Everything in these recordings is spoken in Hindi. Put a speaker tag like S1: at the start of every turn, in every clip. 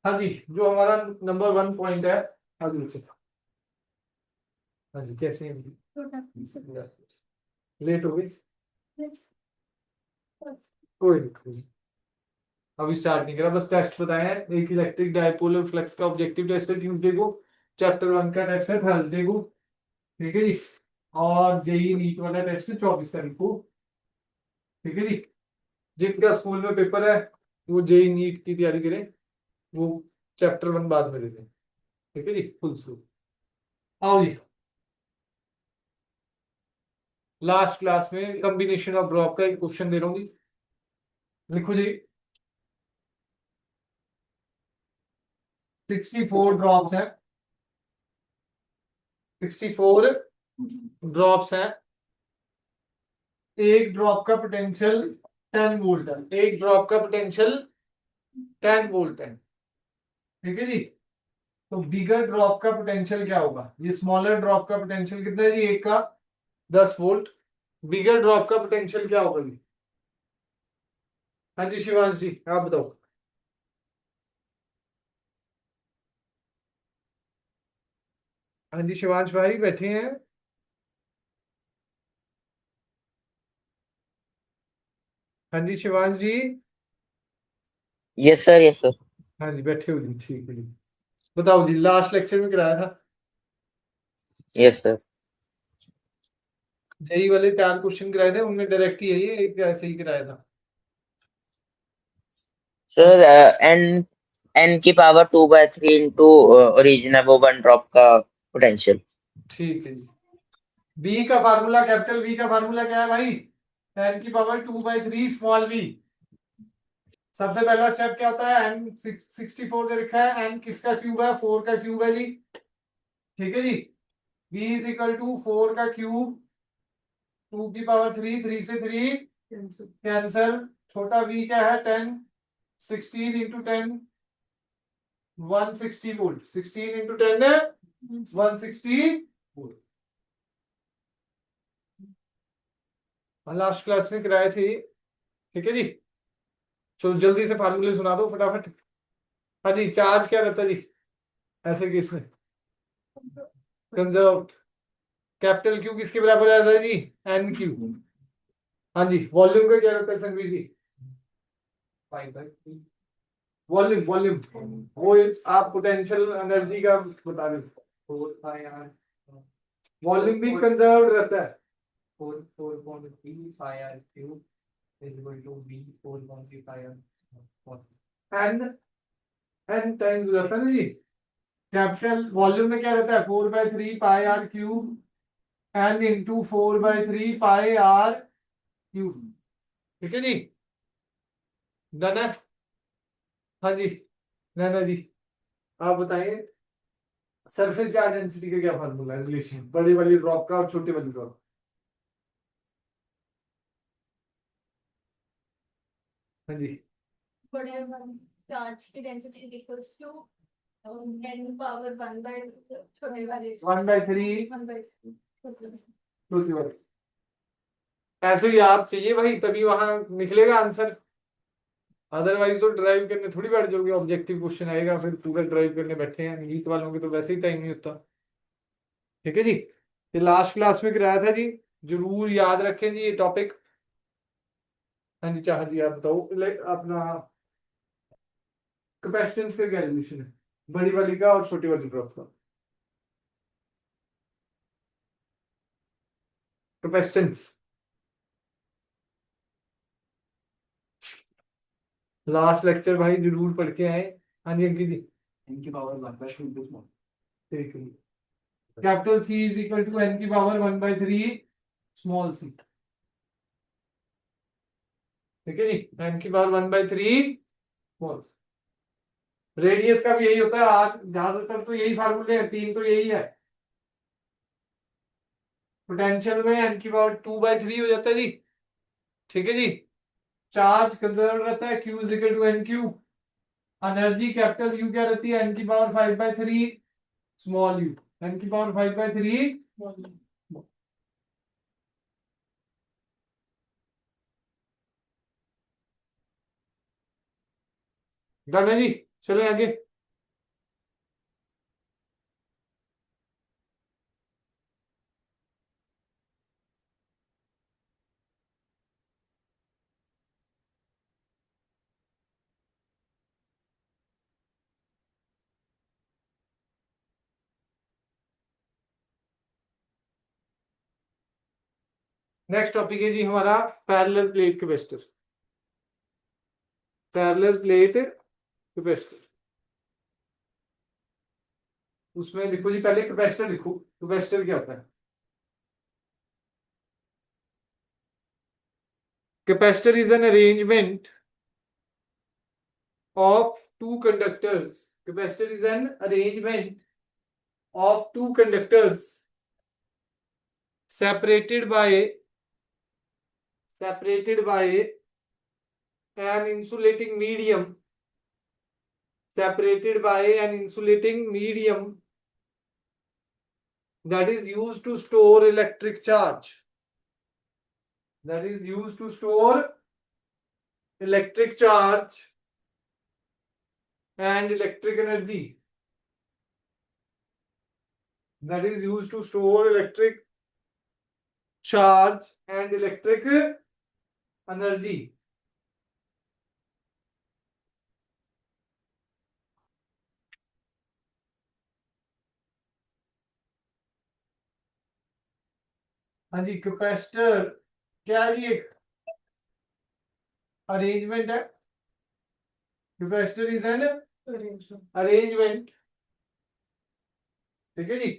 S1: हाँ जी, जो हमारा नंबर 1 पॉइंट है। हाँ जी, हाँ जी, कैसे हैं? लेट हो गई, कोई नहीं। अभी स्टार्ट नहीं करा, बस टेस्ट बताए हैं। एक इलेक्ट्रिक डायपोल फ्लक्स का ऑब्जेक्टिव टेस्ट है ट्यूसडे को। चैप्टर 1 का टेस्ट है थर्सडे को। ठीक है जी। और जेई नीट वाला टेस्ट है 24 तारीख को। ठीक है जी। जिनका स्कूल में पेपर है वो जेई नीट की तैयारी करें, वो चैप्टर 1 बाद में देते हैं। ठीक है जी, फुल स्कोप। आओ जी, लास्ट क्लास में कॉम्बिनेशन ऑफ ड्रॉप का एक क्वेश्चन दे रहा हूँ जी। लिखो जी। 64 ड्रॉप्स हैं। 64 ड्रॉप्स हैं। एक ड्रॉप का पोटेंशियल 10 वोल्ट है। एक ड्रॉप का पोटेंशियल 10 वोल्ट है। ठीक है जी। तो बिगर ड्रॉप का पोटेंशियल क्या होगा? ये स्मॉलर ड्रॉप का पोटेंशियल कितना है जी? एक का 10 वोल्ट। बिगर ड्रॉप का पोटेंशियल क्या होगा जी? हाँ जी शिवांश जी, आप बताओ। हाँ जी शिवांश भाई बैठे हैं। हाँ जी Shivansh ji.
S2: Yes sir, yes sir.
S1: हाँ जी बैठे हो जी, ठीक है जी। बताओ जी, लास्ट लेक्चर में कराया था
S2: यस सर।
S1: जेई वाले 4 क्वेश्चन कराए थे, उनमें डायरेक्ट ही है, ये एक ऐसे ही कराया था। हाँ
S2: सर
S1: जी,
S2: एन एन की पावर 2/3 इंटू ओरिजिन है वो वन ड्रॉप का पोटेंशियल।
S1: ठीक है जी। बी का फार्मूला, कैपिटल बी का फार्मूला क्या है भाई? 10⁻²/3 स्मॉल बी। सबसे पहला स्टेप क्या होता है? एन 64 दे रखा है, एन किसका क्यूब है? 4 का क्यूब है जी। ठीक है जी। बी इज इक्वल टू 4 का क्यूब, 2⁻3, 3 से 3 कैंसल। छोटा बी क्या है? 10, 16 इंटू 10, 160 वोल्ट। 16 इंटू 10 है 160 वोल्ट। लास्ट क्लास में कराए थे। ठीक है जी। चलो जल्दी से फार्मूले सुना दो फटाफट। हाँ जी, चार्ज क्या रहता है जी ऐसे केस में? कंजर्व। कैपिटल क्यू किसके बराबर आता है जी? N Q. हाँ जी, वॉल्यूम का क्या रहता है संगवी जी? वॉल्यूम, वॉल्यूम वो आप पोटेंशियल एनर्जी का बता रहे हो। वॉल्यूम भी कंजर्व रहता है। एन एन टाइम्स हो जाता है ना जी। कैपिटल वॉल्यूम में क्या रहता है? 4/3 pi r cube, n into 4/3 pi r cube. ठीक है जी। डन है। हाँ जी, नैना जी आप बताइए। सरफेस चार्ज डेंसिटी का क्या फार्मूला है, रिलेशन बड़ी वाली ड्रॉप का और छोटी वाली ड्रॉप? हाँ जी।
S3: बड़े वाले चार्ज की डेंसिटी इक्वल्स टू 10⁻1 बाय छोटे वाले
S1: 1/3
S3: 1/2।
S1: छोटी वाली। ऐसे ही याद चाहिए भाई, तभी वहां निकलेगा आंसर। अदरवाइज तो ड्राइव करने थोड़ी बैठ जाओगे, ऑब्जेक्टिव क्वेश्चन आएगा फिर पूरा ड्राइव करने बैठे हैं। नीट वालों के तो वैसे ही टाइम नहीं होता। ठीक है जी। ये लास्ट क्लास में कराया था जी, जरूर याद रखें जी ये टॉपिक। हाँ जी चाह जी, आप बताओ अपना कैपेसिटेंस का क्या रिलेशन है बड़ी वाली का और छोटी वाली ड्रॉप का? कैपेसिटेंस लास्ट लेक्चर भाई जरूर पढ़ के आए। हाँ जी अंकित जी। इनकी पावर 1/2 ठीक है। Capital C is equal to N की पावर 1/3 स्मॉल सी। ठीक है जी, एन की पावर 1/3 स्मॉल। रेडियस का भी यही होता है, आज ज्यादातर तो यही फार्मूले हैं, 3 तो यही है। पोटेंशियल में एन की पावर 2/3 हो जाता है जी। ठीक है जी। चार्ज कंजर्व रहता है, Q is equal to N Q. Energy capital U क्या रहती है? एन की पावर 5/3 स्मॉल यू। एन की पावर 5/3 डन है जी। चले आगे। नेक्स्ट टॉपिक है जी हमारा parallel plate capacitor. Parallel plate capacitor, उसमें लिखो जी, पहले कैपेसिटर लिखो। कैपेसिटर क्या होता है? Capacitor is an arrangement of two conductors. Capacitor is an arrangement of two conductors separated by an insulating medium, separated by an insulating medium that is used to store electric charge, that is used to store electric charge and electric energy, that is used to store electric charge and electric energy. हाँ जी, कैपेसिटर क्या है जी? एक अरेंजमेंट है। कैपेसिटर इज एन अरेंजमेंट, ठीक है जी,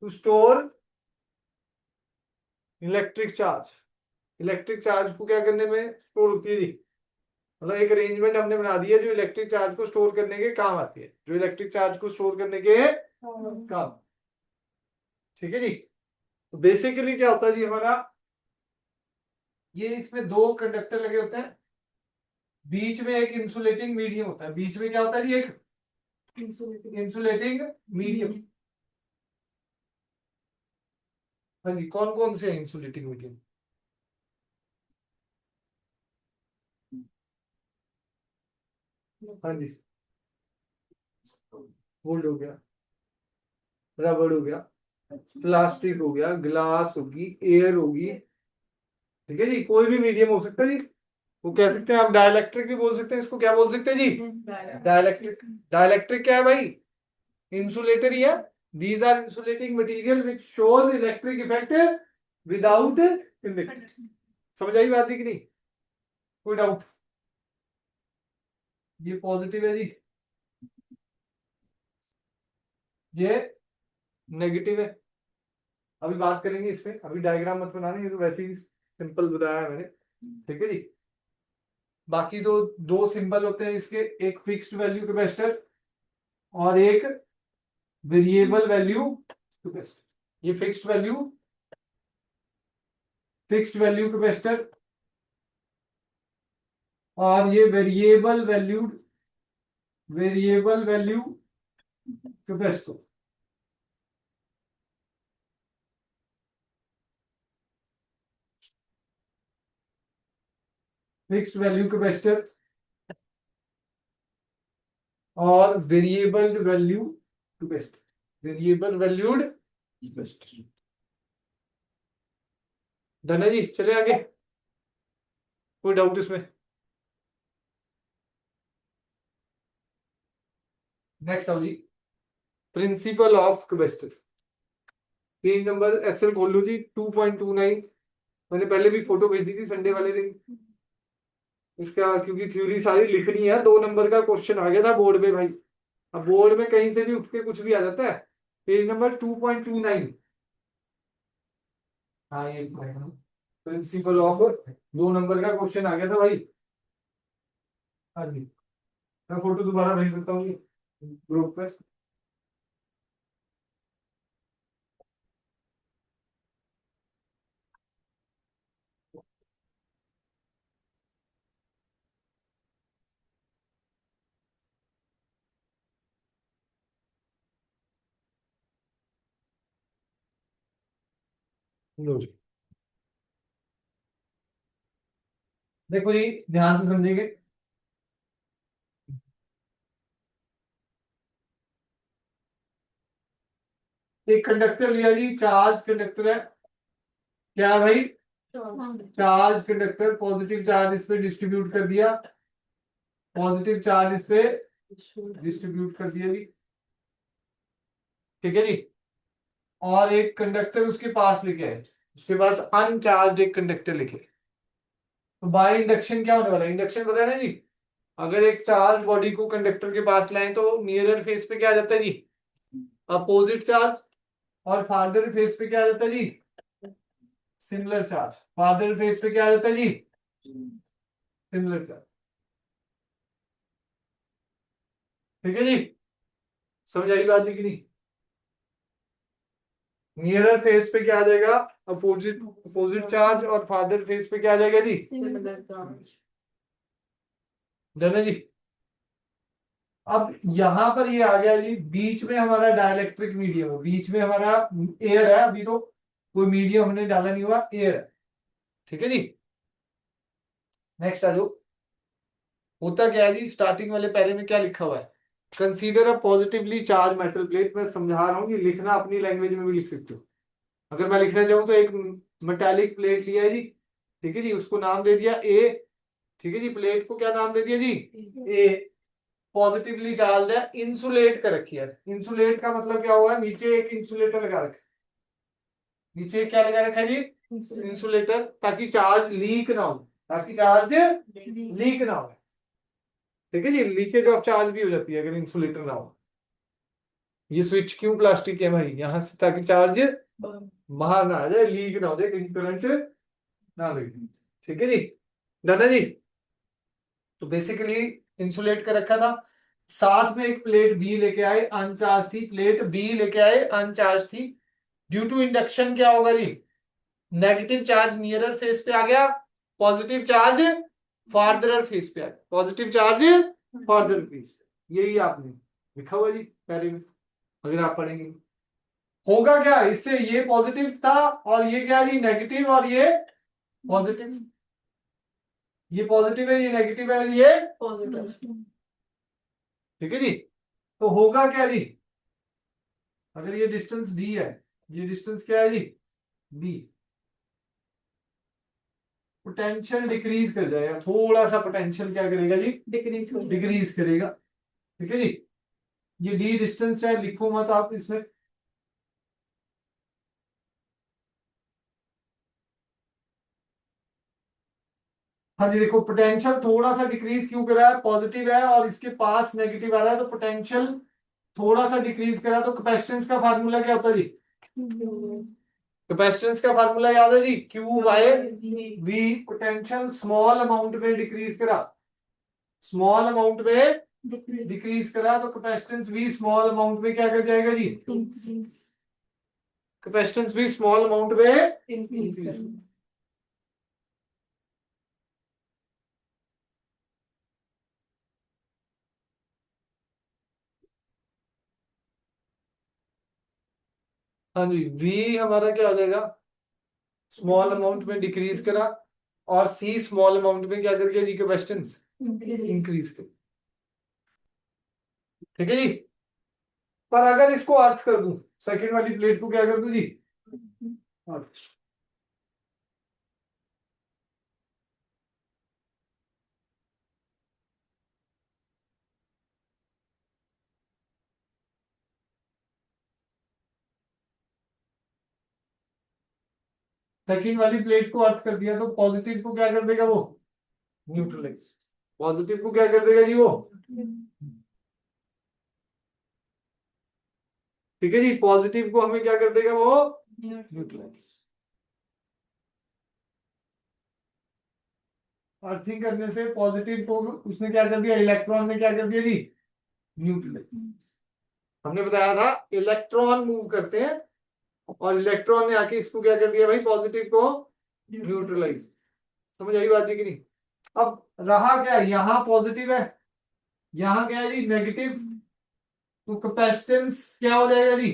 S1: to store electric charge. Electric charge को क्या करने में स्टोर होती है जी? मतलब एक अरेंजमेंट हमने बना दी है जो इलेक्ट्रिक चार्ज को स्टोर करने के काम आती है, जो इलेक्ट्रिक चार्ज को स्टोर करने के काम, ठीक है जी। तो बेसिकली क्या होता है जी हमारा, ये इसमें दो कंडक्टर लगे होते हैं, बीच में एक इंसुलेटिंग मीडियम होता है। बीच में क्या होता है जी? एक इंसुलेटिंग मीडियम। हाँ जी, कौन कौन से हैं इंसुलेटिंग मीडियम? हाँ जी, गोल्ड हो गया, रबड़ हो गया, प्लास्टिक हो गया, ग्लास होगी, एयर होगी, ठीक है जी। कोई भी मीडियम हो सकता है जी। वो कह सकते हैं आप डाइलेक्ट्रिक भी बोल सकते हैं, इसको क्या बोल सकते हैं जी? डाइलेक्ट्रिक। डाइलेक्ट्रिक क्या है भाई? इंसुलेटर ही है। These are insulating material which shows electric effect without conducting. समझ आई बात है कि नहीं? कोई डाउट? ये पॉजिटिव है जी, ये नेगेटिव है। अभी बात करेंगे इस पे, अभी डायग्राम मत बनाना, ये तो वैसे ही सिंपल बताया है मैंने, ठीक है जी। बाकी दो दो सिंबल होते हैं इसके, एक फिक्स्ड वैल्यू कैपेसिटर और एक वेरिएबल वैल्यू कैपेसिटर। ये फिक्स्ड वैल्यू कैपेसिटर और ये variable value capacitor. Fixed value capacitor और variable value capacitor. Variable valued capacitor. Done है जी, चले आगे। कोई डाउट इसमें? नेक्स्ट आओ जी, principle of capacitor. Page number SL खोल लो जी, 2.29। मैंने पहले भी फोटो भेजी थी संडे वाले दिन इसका, क्योंकि थ्योरी सारी लिखनी है। 2 नंबर का क्वेश्चन आ गया था बोर्ड में भाई। अब बोर्ड में कहीं से भी उठ के कुछ भी आ जाता है। Page number 2.29। हाँ, ये प्रिंसिपल ऑफ, 2 नंबर का क्वेश्चन आ गया था भाई। हाँ जी, मैं फोटो दोबारा भेज सकता हूँ ग्रुप पे। लो जी, देखो जी, ध्यान से समझेंगे। एक कंडक्टर लिया जी, चार्ज कंडक्टर है। क्या है भाई? Charge conductor. पॉजिटिव चार्ज इस पे डिस्ट्रीब्यूट कर दिया, पॉजिटिव चार्ज इस पे डिस्ट्रीब्यूट कर दिया जी, ठीक है जी। और एक कंडक्टर उसके पास लेके आए, उसके पास अनचार्ज एक कंडक्टर लिखे। तो बाय इंडक्शन क्या होने वाला है, इंडक्शन पता है ना जी, अगर एक चार्ज बॉडी को कंडक्टर के पास लाएं तो नियरर फेस पे क्या आ जाता है जी, अपोजिट चार्ज, और फार्दर फेस पे क्या आ जाता है जी, सिमिलर चार्ज। फार्दर फेस पे क्या आ जाता है जी, सिमिलर चार्ज। ठीक है जी, समझ आई बात जी कि नहीं? नियरर फेस पे क्या आ जाएगा, अपोजिट अपोजिट चार्ज, और फार्दर फेस पे क्या आ जाएगा जी, जाना जी। अब यहां पर ये आ गया जी, बीच में हमारा डाइलेक्ट्रिक मीडियम है, बीच में हमारा एयर है, अभी तो कोई मीडियम हमने डाला नहीं हुआ, एयर है। ठीक है जी, नेक्स्ट आ जाओ। होता क्या है जी, स्टार्टिंग वाले पैरे में क्या लिखा हुआ है, consider a positively charge metal plate. मैं समझा रहा हूँ कि लिखना अपनी लैंग्वेज में भी लिख सकते हो। अगर मैं लिखना चाहूँ तो एक मेटालिक प्लेट लिया है जी, ठीक है जी, उसको नाम दे दिया ए। ठीक है जी, प्लेट को क्या नाम दे दिया जी, ए। पॉजिटिवली चार्ज है, इंसुलेट कर रखी है। इंसुलेट का मतलब क्या हुआ, नीचे एक इंसुलेटर लगा रखा है, नीचे क्या लगा रखा है जी, इंसुलेटर, ताकि चार्ज लीक ना हो, ताकि चार्ज लीक ना हो। ठीक है जी, लीकेज ऑफ चार्ज भी हो जाती है अगर इंसुलेटर ना हो। ये स्विच क्यों प्लास्टिक है भाई, यहां से ताकि चार्ज बाहर ना आ जाए, लीक ना हो जाए, कहीं करंट से ना लगे। ठीक है जी, डन है जी। तो बेसिकली इंसुलेट कर रखा था, साथ में एक प्लेट बी लेके आए, अनचार्ज थी, प्लेट बी लेके आए, अनचार्ज थी। ड्यू टू इंडक्शन क्या होगा जी, नेगेटिव चार्ज नियरर फेस पे आ गया, पॉजिटिव चार्ज फार्दर फेस पे आ गया, पॉजिटिव चार्ज फार्दर फेस पे। यही आपने लिखा हुआ जी पहले में, अगर आप पढ़ेंगे। होगा क्या इससे, ये पॉजिटिव था और ये क्या जी नेगेटिव, और ये पॉजिटिव, ये पॉजिटिव है, ये नेगेटिव है, ये पॉजिटिव। ठीक है जी, तो होगा क्या जी, अगर ये डिस्टेंस डी है, ये डिस्टेंस क्या है जी, डी, पोटेंशियल डिक्रीज कर जाएगा, थोड़ा सा पोटेंशियल क्या करेगा जी, डिक्रीज करेगा। ठीक है जी, ये डी डिस्टेंस है, लिखो मत आप इसमें। हाँ जी, देखो पोटेंशियल थोड़ा सा डिक्रीज क्यों करा है, पॉजिटिव है और इसके पास नेगेटिव आ रहा है, तो पोटेंशियल थोड़ा सा डिक्रीज करा। तो कैपेसिटेंस का फार्मूला क्या होता है जी, कैपेसिटेंस का फार्मूला याद है जी, Q by V. Potential small amount में डिक्रीज करा, स्मॉल अमाउंट में डिक्रीज करा, तो कैपेसिटेंस भी स्मॉल अमाउंट में क्या कर जाएगा जी, कैपेसिटेंस भी स्मॉल अमाउंट में इंक्रीज। हाँ जी, V हमारा क्या हो जाएगा, स्मॉल अमाउंट में डिक्रीज करा, और C स्मॉल अमाउंट में क्या कर गया जी, कैपेसिटेंस इंक्रीज कर। ठीक है जी, पर अगर इसको अर्थ कर दूं, सेकंड वाली प्लेट को क्या कर दूं जी, अर्थ। सेकंड वाली प्लेट को अर्थ कर दिया तो पॉजिटिव को क्या कर देगा वो, न्यूट्रलाइज। पॉजिटिव को क्या कर देगा जी वो, ठीक है जी, पॉजिटिव को हमें क्या कर देगा वो, न्यूट्रलाइज। अर्थिंग करने से पॉजिटिव को उसने क्या कर दिया, इलेक्ट्रॉन ने क्या कर दिया जी, न्यूट्रलाइज। हमने बताया था इलेक्ट्रॉन मूव करते हैं, और इलेक्ट्रॉन ने आके इसको क्या कर दिया भाई, पॉजिटिव को न्यूट्रलाइज। समझ आई बात है कि नहीं? अब रहा क्या, यहां पॉजिटिव है, यहां क्या है जी, नेगेटिव। तो कैपेसिटेंस क्या हो जाएगा जी,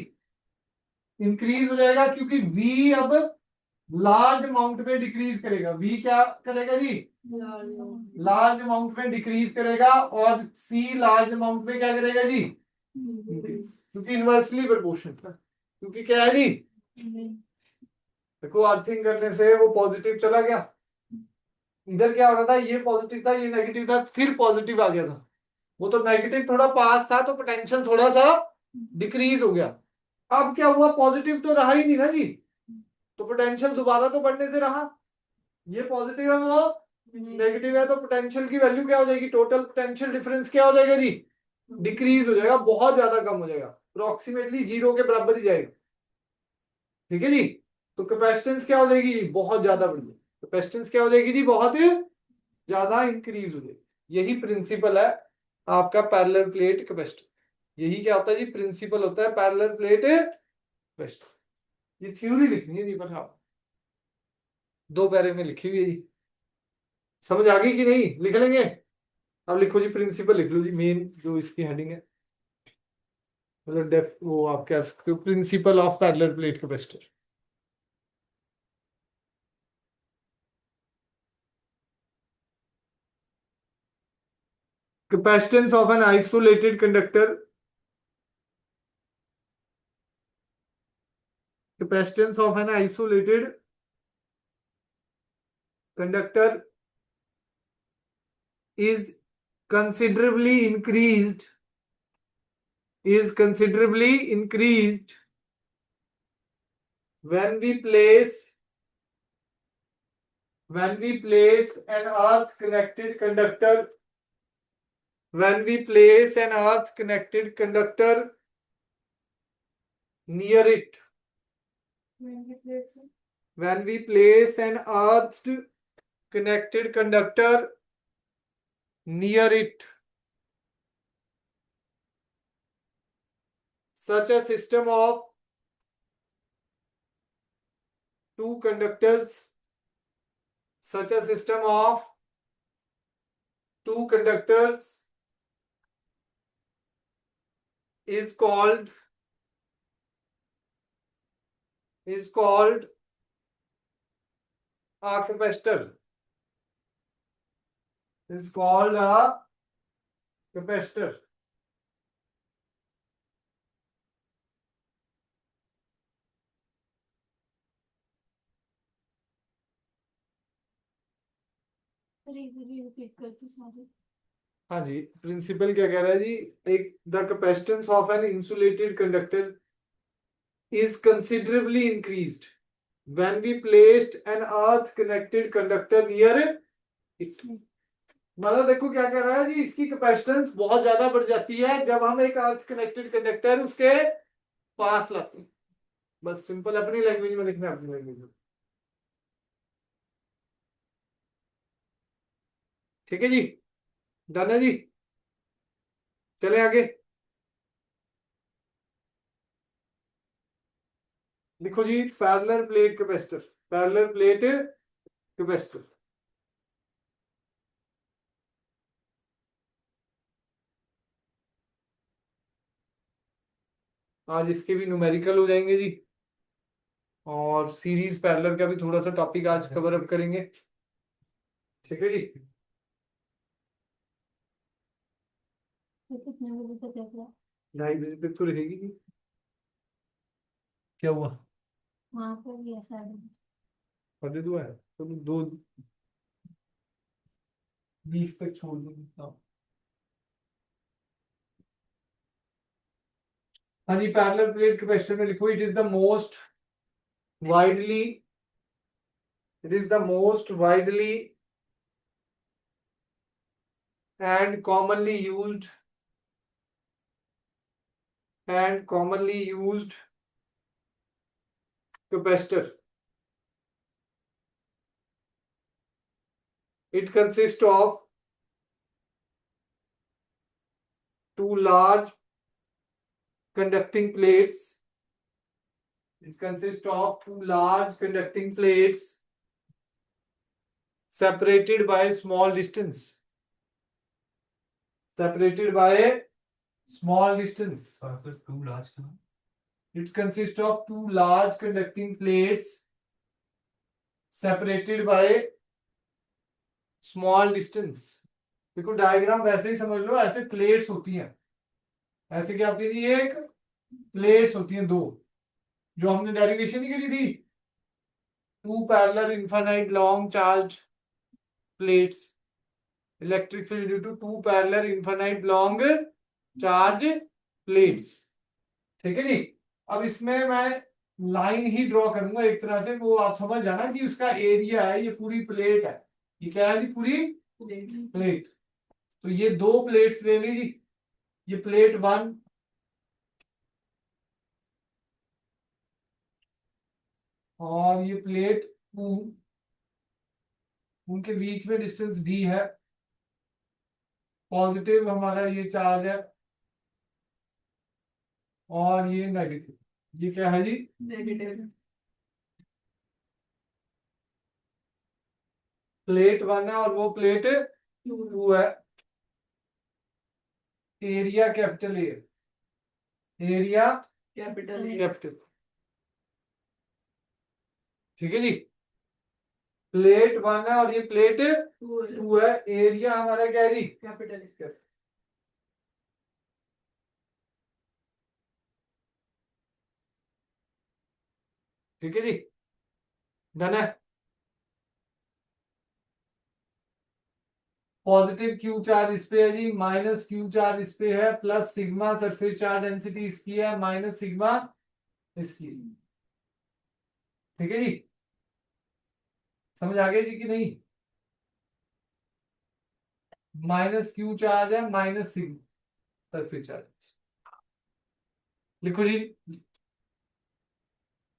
S1: इंक्रीज हो जाएगा, क्योंकि V अब लार्ज अमाउंट में डिक्रीज करेगा। V क्या करेगा जी, लार्ज अमाउंट में डिक्रीज करेगा, और C लार्ज अमाउंट में क्या करेगा जी, क्योंकि इनवर्सली प्रोपोर्शनल था। क्योंकि क्या है जी, देखो अर्थिंग करने से वो पॉजिटिव चला गया, इधर क्या हो रहा था, ये पॉजिटिव था, ये नेगेटिव था, फिर पॉजिटिव आ गया था। वो तो नेगेटिव थोड़ा पास था, तो पोटेंशियल थोड़ा सा डिक्रीज हो गया। अब क्या हुआ, पॉजिटिव तो रहा ही नहीं ना जी, तो पोटेंशियल दोबारा तो बढ़ने से रहा, ये पॉजिटिव है वो नेगेटिव है, तो पोटेंशियल की वैल्यू क्या हो जाएगी, टोटल पोटेंशियल डिफरेंस क्या हो जाएगा जी, डिक्रीज हो जाएगा, बहुत ज्यादा कम हो जाएगा, अप्रोक्सीमेटली 0 के बराबर ही जाएगा। ठीक है जी। तो कैपेसिटेंस क्या हो जाएगी, बहुत ज्यादा बढ़ जाएगी, कैपेसिटेंस क्या हो जाएगी जी, बहुत ज्यादा इंक्रीज हो जाएगी। यही प्रिंसिपल है आपका पैरेलल प्लेट कैपेसिटर, यही क्या होता है जी, प्रिंसिपल होता है पैरेलल प्लेट कैपेसिटर। ये थ्योरी लिखनी है जी, पर आप 2 पैरे में लिखी हुई है जी, समझ आ गई कि नहीं, लिख लेंगे। अब लिखो जी, प्रिंसिपल लिख लो जी, मेन जो इसकी हेडिंग है, मतलब डेफ वो आप कह सकते हो principle of parallel plate capacitor. Capacitance of an isolated conductor. Capacitance of an isolated conductor is considerably increased. Is considerably increased when we place an earth connected conductor. When we place an earth connected conductor near it. When we place an earth connected conductor near it. Such a system of two conductors. Such a system of two conductors is called a capacitor. Is called a capacitor.
S3: Repeat करती सारे।
S1: हाँ जी, प्रिंसिपल क्या कह रहा है जी, एक the capacitance of an insulated conductor is considerably increased when we placed an earth connected conductor near it. मतलब देखो क्या कह रहा है जी, इसकी कैपेसिटेंस बहुत ज्यादा बढ़ जाती है जब हम एक अर्थ कनेक्टेड कंडक्टर उसके पास लाते हैं। बस सिंपल अपनी लैंग्वेज में लिखना है, अपनी लैंग्वेज में। ठीक है जी, डन है जी, चले आगे। लिखो जी, parallel plate capacitor, parallel plate capacitor. आज इसके भी न्यूमेरिकल हो जाएंगे जी, और सीरीज पैरेलल का भी थोड़ा सा टॉपिक आज कवर अप करेंगे। ठीक है जी,
S3: कितने बजे तक है क्या?
S1: 2:30 बजे तक तो रहेगी जी। क्या हुआ,
S3: वहाँ पर भी ऐसा है।
S1: पढ़े तो है तो 2:20 तक छोड़ दूंगी। हाँ जी, पैरेलल प्लेट कैपेसिटर में लिखो, widely it is the most widely and commonly used capacitor. It consists of two large conducting plates. It consists of two large conducting plates separated by a small distance. Separated by a small distance.
S4: Two large.
S1: It consists of two large conducting plates separated by a small distance. देखो डायग्राम वैसे ही समझ लो, ऐसे प्लेट्स होती हैं, ऐसे क्या होती है जी, एक प्लेट्स होती हैं दो, जो हमने डेरिवेशन नहीं करी थी, two parallel infinite long charge plates, electric field due to two parallel infinite long charge plates. ठीक है जी। अब इसमें मैं लाइन ही ड्रॉ करूंगा एक तरह से, वो आप समझ जाना कि उसका एरिया है, ये पूरी प्लेट है, ये क्या है जी, पूरी प्लेट। तो ये दो प्लेट्स ले लीजिए, ये प्लेट 1 और ये प्लेट 2, उनके बीच में डिस्टेंस डी है, पॉजिटिव हमारा ये चार्ज है और ये नेगेटिव, ये क्या है जी,
S4: नेगेटिव।
S1: प्लेट 1 है और वो प्लेट 2 है। Area capital A, area
S4: capital A.
S1: Capital, ठीक है जी। प्लेट 1 है और ये प्लेट 2 है, एरिया हमारा क्या है जी,
S4: कैपिटल ए।
S1: ठीक है जी, डन है। पॉजिटिव क्यू चार्ज इस पे है जी, माइनस क्यू चार्ज इस पे है, plus sigma surface charge density इसकी है, माइनस सिग्मा इसकी, ठीक है जी। समझ आ गया जी कि नहीं, माइनस क्यू चार्ज है, माइनस सिग्मा सरफेस चार्ज, लिखो जी,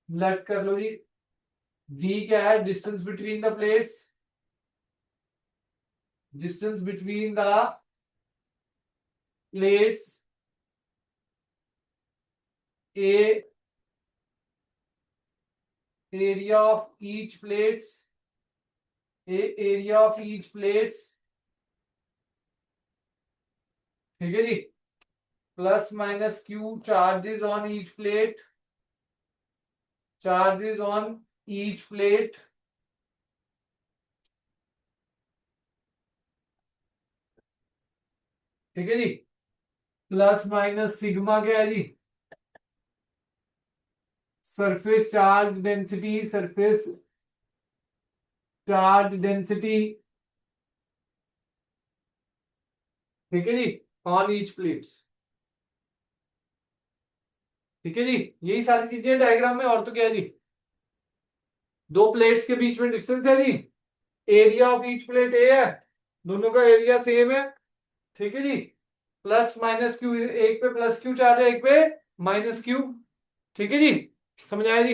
S1: लेट कर लो जी। डी क्या है, distance between the plates, distance between the plates A, area of each plates, area of each plates, ठीक है जी, plus minus Q charges on each plate, charges on each plate, ठीक है जी, प्लस माइनस सिग्मा क्या है जी, surface charge density, surface charge density, ठीक है जी, ऑन ईच प्लेट्स, ठीक है जी। यही सारी चीजें डायग्राम में, और तो क्या है जी, दो प्लेट्स के बीच में डिस्टेंस है जी, एरिया ऑफ ईच प्लेट ए है, दोनों का एरिया सेम है, ठीक है जी, प्लस माइनस क्यू, एक पे प्लस क्यू चार्ज है, एक पे माइनस क्यू, ठीक है जी। समझ आया जी।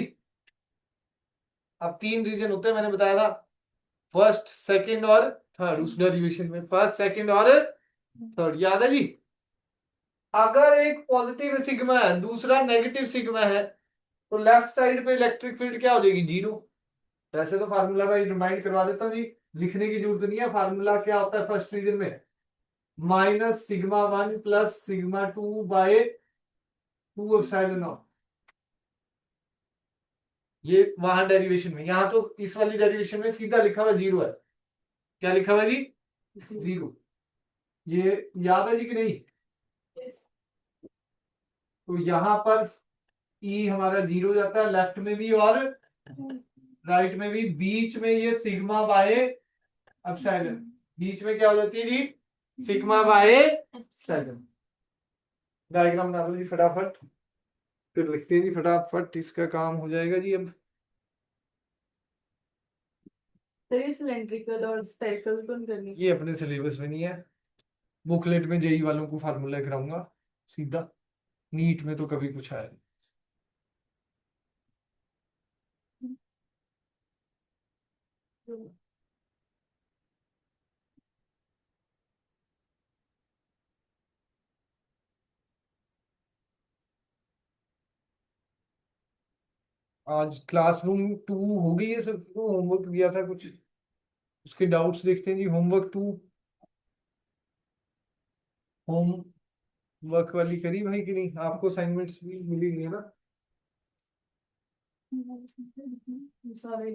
S1: अब 3 रीजन होते हैं, मैंने बताया था, फर्स्ट सेकंड और थर्ड, उस डेरिवेशन में फर्स्ट सेकंड और थर्ड, याद है जी। अगर एक पॉजिटिव सिग्मा है, दूसरा नेगेटिव सिग्मा है, तो लेफ्ट साइड पे इलेक्ट्रिक फील्ड क्या हो जाएगी, 0। वैसे तो फार्मूला मैं रिमाइंड करवा देता हूँ जी, लिखने की जरूरत नहीं है। फार्मूला क्या होता है फर्स्ट रीजन में, minus sigma 1 plus sigma 2 by 2 epsilon nought. ये वहां डेरिवेशन में, यहां तो इस वाली डेरिवेशन में सीधा लिखा हुआ 0 है, क्या लिखा हुआ जी, 0। ये याद है जी कि नहीं, तो यहां पर ई हमारा 0 जाता है, लेफ्ट में भी और राइट में भी, बीच में ये सिग्मा बाय एप्सिलॉन, बीच में क्या हो जाती है जी, सिग्मा बाय एप्सिलॉन। डायग्राम डालो जी फटाफट, फिर लिखते हैं जी फटाफट, इसका काम हो जाएगा जी। अब
S4: तो ये सिलेंड्रिकल और स्फेरिकल कौन करनी?
S1: ये अपने सिलेबस में नहीं है, बुकलेट में जेई वालों को फार्मूला कराऊंगा सीधा, नीट में तो कभी पूछा है। आज क्लासरूम 2 हो गई है, सबको होमवर्क दिया था कुछ, उसके डाउट्स देखते हैं जी। होमवर्क 2, होमवर्क वाली करी भाई कि नहीं, आपको असाइनमेंट्स भी मिली हुई है ना।
S4: सारे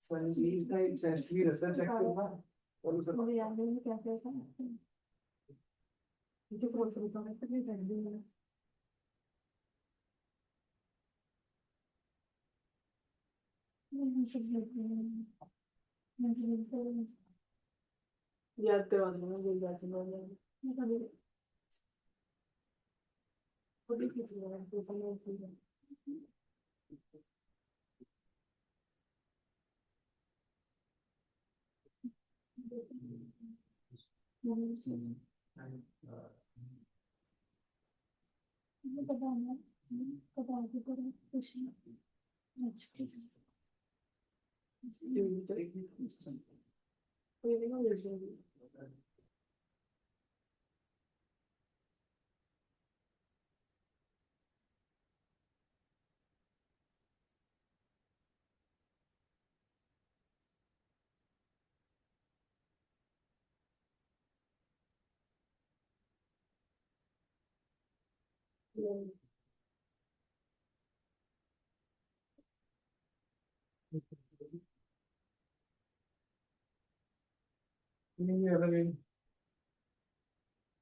S1: संजीव का एक टेस्ट भी रहता है, चेक करना और उसे
S4: मुझे याद नहीं क्या क्या था, जो कोर्स रुका है कितनी कर दी है। याद करवा दूंगा, भूल जाती हूँ।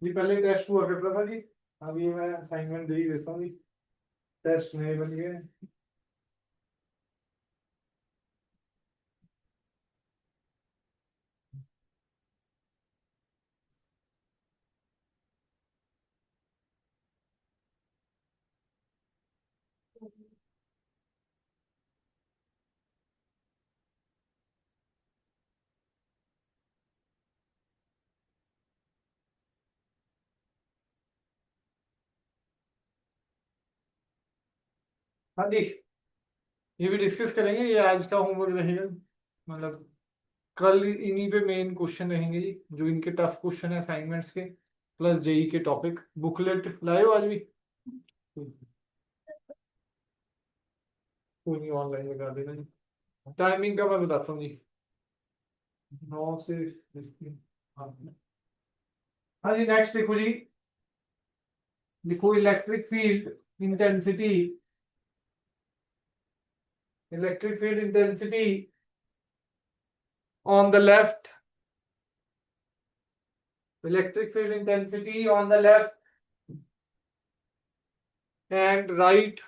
S1: ये पहले टेस्ट हुआ करता था जी, अभी मैं असाइनमेंट दे ही देता हूँ जी, टेस्ट नए बन गए। हाँ जी, ये भी डिस्कस करेंगे, ये आज का होमवर्क रहेगा, मतलब कल इन्हीं पे मेन क्वेश्चन रहेंगे जी, जो इनके टफ क्वेश्चन है असाइनमेंट्स के, प्लस जेई के टॉपिक। बुकलेट लाए हो आज भी? कोई नहीं, ऑनलाइन लगा देना जी। टाइमिंग का मैं बताता हूँ जी, 9 से। हाँ हाँ जी, नेक्स्ट देखो जी, लिखो electric field intensity, electric field intensity on the left, electric field intensity on the left and right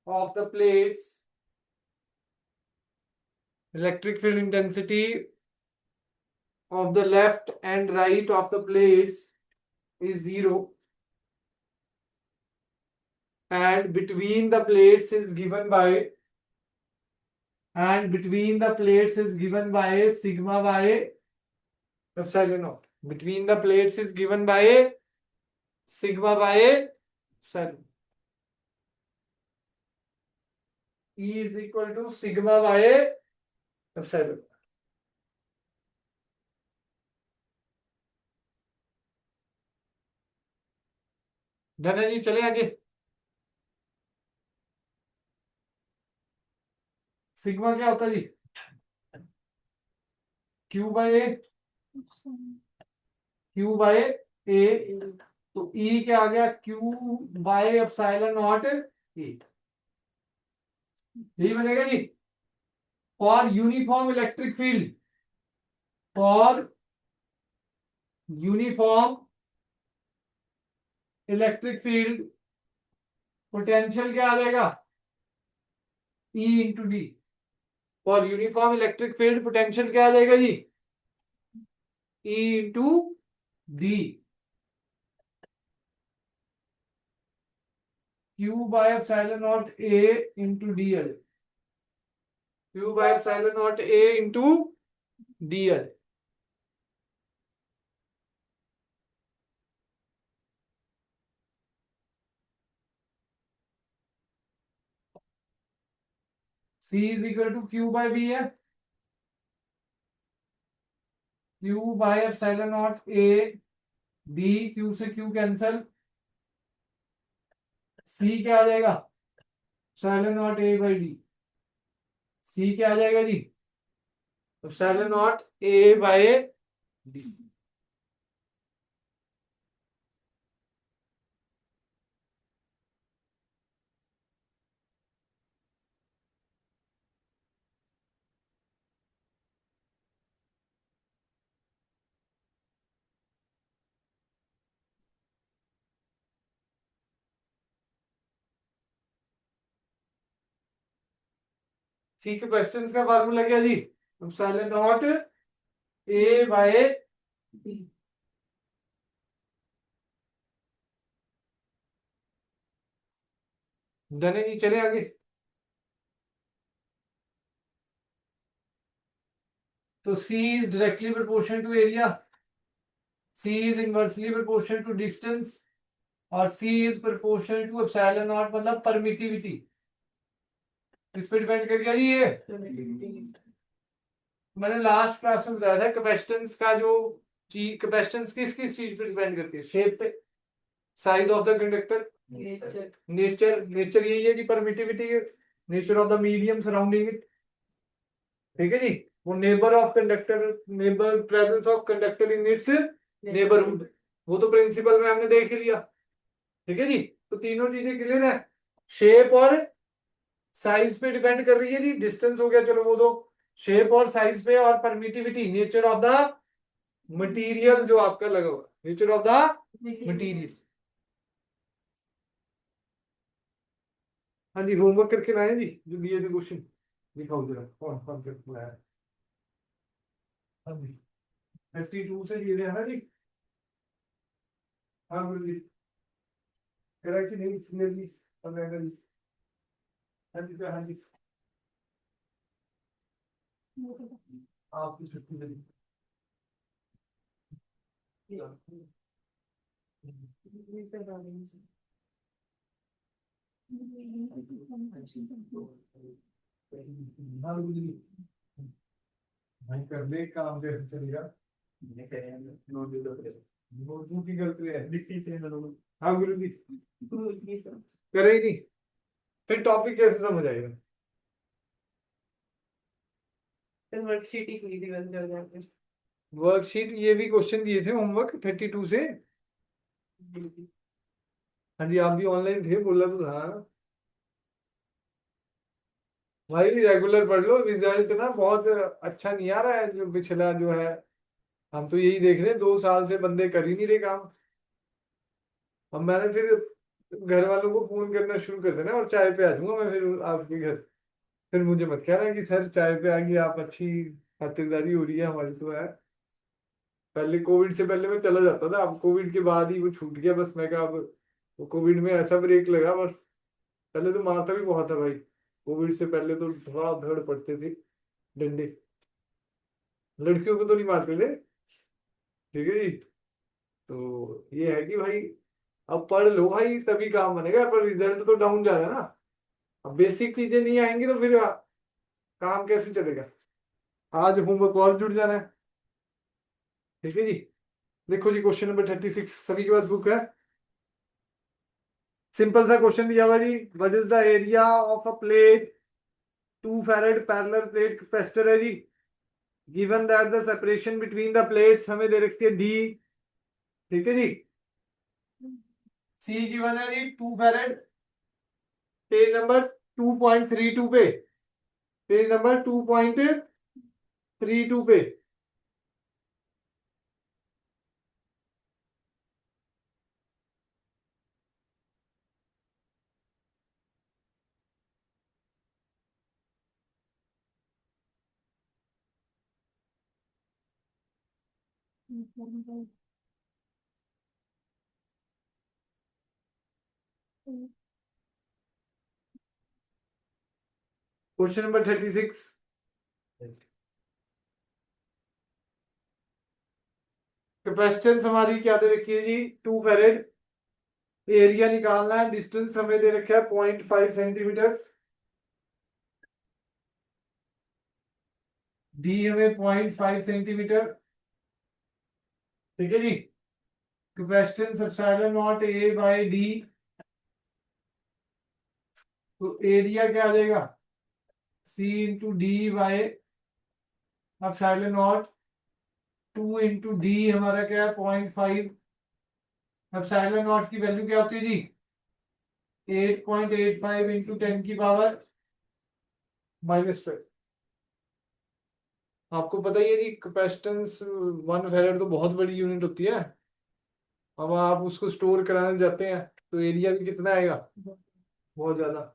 S1: of the plates, electric field intensity of the left and right of the plates is 0, and between the plates is given by, sigma by epsilon naught. Between the plates is given by sigma by epsilon. E is equal to sigma by epsilon. Done है जी, चले आगे। सिग्मा क्या होता है जी? Q by A, Q by A, तो ई क्या आ गया? Q by epsilon not A, यही बनेगा जी। For uniform electric field, for uniform electric field potential क्या आ जाएगा? E into d. For uniform electric field potential क्या आ जाएगा जी? E into d. Q by epsilon not A into d l, Q by epsilon not A into d l. C is equal to Q by V है, Q by epsilon not A B, Q से क्यू कैंसल, C क्या आ जाएगा? Epsilon not A by d. C क्या आ जाएगा जी? Epsilon not A by d. C के क्वेश्चंस का फार्मूला क्या जी? Epsilon not A by d. Done है जी, चले आगे। तो C is directly proportional to area, C is inversely proportional to distance और C is proportional to epsilon not, मतलब परमिटिविटी। किस पे डिपेंड कर गया जी ये? मैंने लास्ट क्लास में बताया था कैपेसिटेंस का जो चीज, कैपेसिटेंस किस किस चीज पे डिपेंड करती है? शेप पे, size of the conductor, nature यही है कि permittivity, nature of the medium surrounding it. ठीक है जी। वो neighbour of conductor, neighbour presence of conductor in its neighbourhood, वो तो प्रिंसिपल में हमने देख ही लिया। ठीक है जी। तो तीनों चीजें क्लियर है। शेप और साइज पे डिपेंड कर रही है जी। डिस्टेंस हो गया, चलो वो दो। शेप और साइज पे, और permittivity, nature of the material जो आपका लगा हुआ, नेचर ऑफ द मटेरियल। हाँ जी, होमवर्क करके लाए जी जो दिए थे क्वेश्चन, दिखाओ जरा कौन कौन करके लाया। हाँ जी, 32 से लिए थे, है ना जी? हाँ गुरु जी, करा कि नहीं क्लियर जी? जी, हाँ जी सर, हाँ जी। आपकी छुट्टी दे दी। हाँ गुरु जी, भाई कर ले काम, कैसे चलेगा? नोटबुक की गलती है, लिखी से ना लोग। हाँ गुरु जी, करे ही नहीं, फिर टॉपिक कैसे समझ आएगा?
S4: वर्कशीट ही खुली थी बंद कर जाते।
S1: वर्कशीट, ये भी क्वेश्चन दिए थे होमवर्क 32 से। हाँ जी, आप भी ऑनलाइन थे, बोला तो था भाई। रेगुलर पढ़ लो, रिजल्ट ना बहुत अच्छा नहीं आ रहा है जो पिछला जो है। हम तो यही देख रहे हैं, 2 साल से बंदे कर ही नहीं रहे काम। अब मैंने फिर घर वालों को फोन करना शुरू कर देना, और चाय पे आ जाऊंगा मैं फिर आपके घर। फिर मुझे मत कहना कि सर चाय पे आ गई आप, अच्छी खातिरदारी हो रही है हमारी तो है। पहले कोविड से पहले मैं चला जाता था, अब कोविड के बाद ही वो छूट गया बस। मैं कहा अब, वो कोविड में ऐसा ब्रेक लगा बस। पहले तो मारता भी बहुत था भाई, कोविड से पहले तो धड़ पड़ते थे डंडे। लड़कियों को तो नहीं मारते थे। ठीक है जी। तो ये है कि भाई, अब पढ़ लो भाई तभी काम बनेगा, पर रिजल्ट तो डाउन जा रहा है ना। अब बेसिक चीजें नहीं आएंगी तो फिर काम कैसे चलेगा? आज होमवर्क और जुड़ जाना है। ठीक है जी। देखो जी, क्वेश्चन नंबर 36 सभी के पास बुक है। सिंपल सा क्वेश्चन दिया हुआ जी, what is the area of a plate 2 farad parallel plate capacitor है जी। Given that the separation between the plates हमें दे रखी है डी। ठीक है जी। सी गिवन है जी 2 फैरेड, पेज नंबर 2.32 पे, पेज नंबर 2.32 पे। क्वेश्चन नंबर 36, कैपेसिटेंस हमारी क्या दे रखी है जी? 2 फैरेड। एरिया निकालना है, डिस्टेंस हमें दे रखा है 0.5 सेंटीमीटर, डी हमें 0.5 सेंटीमीटर। ठीक है जी। Capacitance epsilon not A by D, तो एरिया क्या आ जाएगा? C into d by epsilon naught, 2 into d हमारा क्या है 0.5। एप्सिलॉन नॉट की वैल्यू क्या होती है जी? 8.85 इंटू 10 की पावर -12। आपको पता ही है जी, कैपेसिटेंस 1 फैरेड तो बहुत बड़ी यूनिट होती है। अब आप उसको स्टोर कराने जाते हैं तो एरिया भी कितना आएगा? बहुत ज्यादा।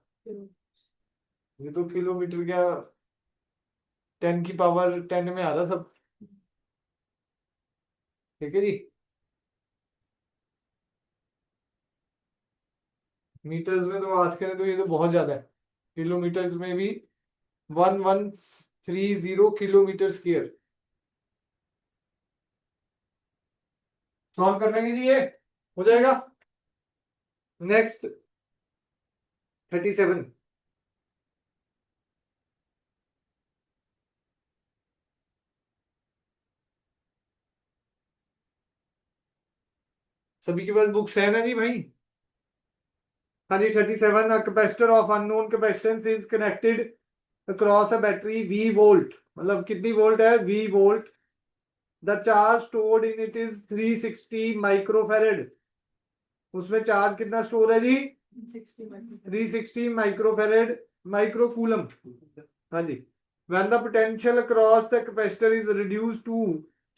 S1: ये तो किलोमीटर क्या, 10 की पावर 10 में आ रहा सब। ठीक है जी। मीटर्स में तो आज करें तो ये तो बहुत ज्यादा है। किलोमीटर्स में भी 1130 किलोमीटर स्क्वायर। सॉल्व कर लेंगे जी, ये हो जाएगा। नेक्स्ट 37। सभी के पास बुक्स है ना जी भाई? हाँ जी 37, a capacitor of unknown capacitance is connected across a battery V volt, मतलब कितनी वोल्ट है? V volt. The charge stored in it is 360 microfarad. उसमें चार्ज कितना स्टोर है जी? 360 माइक्रोफेरेड माइक्रोकूलम। हाँ जी। when the potential across the capacitor is reduced to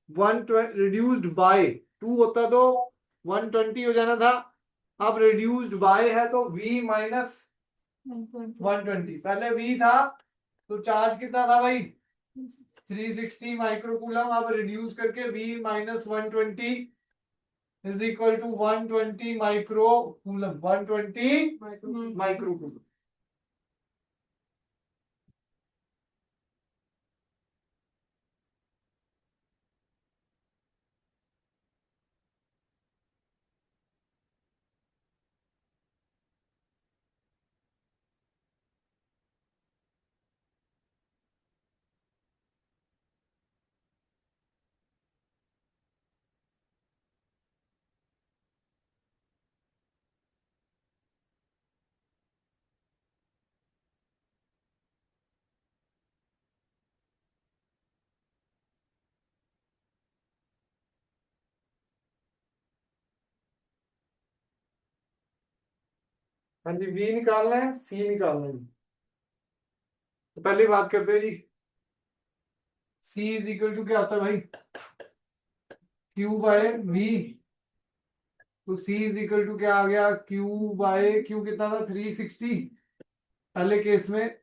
S1: 120 reduced by 2 होता तो 120 हो जाना था। अब reduced by है तो V माइनस 120। पहले V था तो चार्ज कितना था भाई? 360 माइक्रोकूलम। अब रिड्यूस करके V minus 120 is equal to 120 microcoulomb. 120 microcoulomb. हाँ जी, V निकालना है, C निकालना है। तो पहले बात करते हैं जी। C इज इक्वल टू क्या होता है भाई? Q by V। तो C इज इक्वल टू क्या आ गया? Q बाय Q कितना था? 360 पहले केस में,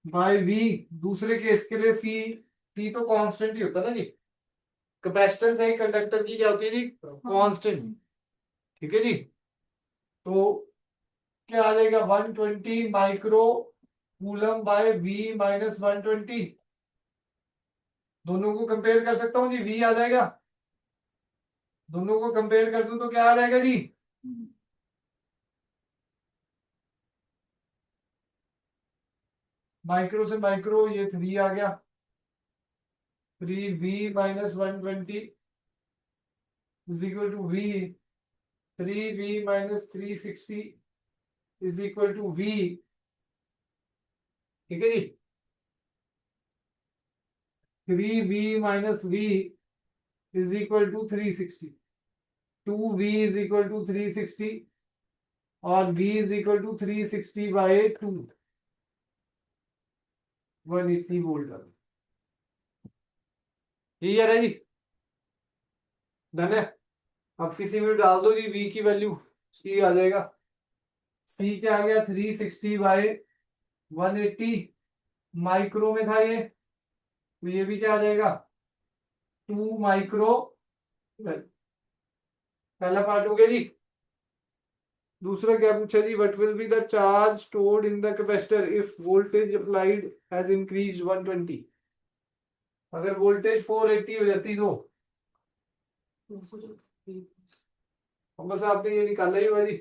S1: बाय V दूसरे केस के लिए। C तो कांस्टेंट ही होता है ना जी। कैपेसिटेंस है कंडक्टर की क्या होती है जी? कांस्टेंट। ठीक है जी। तो क्या आ जाएगा? 120 micro coulomb by V minus 120। दोनों को कंपेयर कर सकता हूँ जी, V आ जाएगा। दोनों को कंपेयर कर दूं तो क्या आ जाएगा जी? माइक्रो से माइक्रो ये 3 आ गया। 3V minus 120 is equal to V। 3V minus 360 is equal to V। ठीक है जी। 3V minus V is equal to 360। 2V is equal to 360 और V is equal to 360 by 2। 180 volt. Clear है जी? डन है। अब किसी में डाल दो जी V की वैल्यू, C आ जाएगा। C क्या आ गया? 360 बाई 180 माइक्रो में था ये, तो ये भी क्या आ जाएगा? 2 माइक्रो। पहला पार्ट हो गया जी। दूसरा क्या पूछा जी? What will be the charge stored in the capacitor if voltage applied has increased 120। अगर वोल्टेज 480 हो जाती तो बस आपने ये निकाला ही हुआ जी।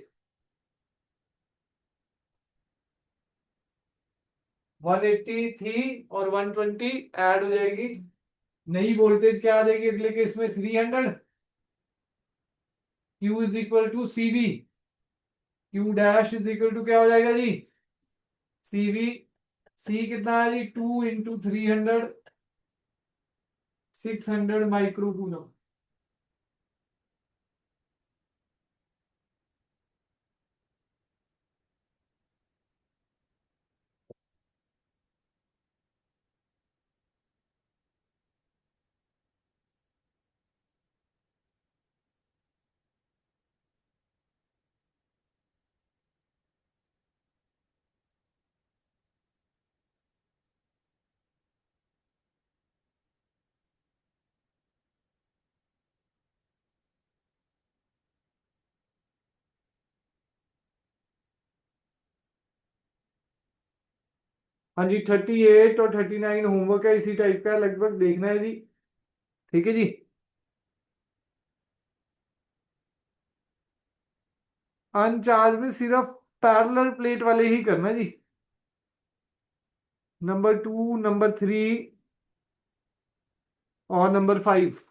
S1: 180 थी और 120 ऐड हो जाएगी। नई वोल्टेज क्या आ जाएगी अगले केस में? 300। Q is equal to CV। Q dash is equal to क्या हो जाएगा जी? CV। C कितना है जी? 2 इंटू 300, 600 माइक्रो कूलम। हाँ जी 38 और 39 होमवर्क है, इसी टाइप का लगभग देखना है जी। ठीक है जी। अनचार्ज में सिर्फ पैरेलल प्लेट वाले ही करना जी। नंबर 2, नंबर 3 और नंबर 5।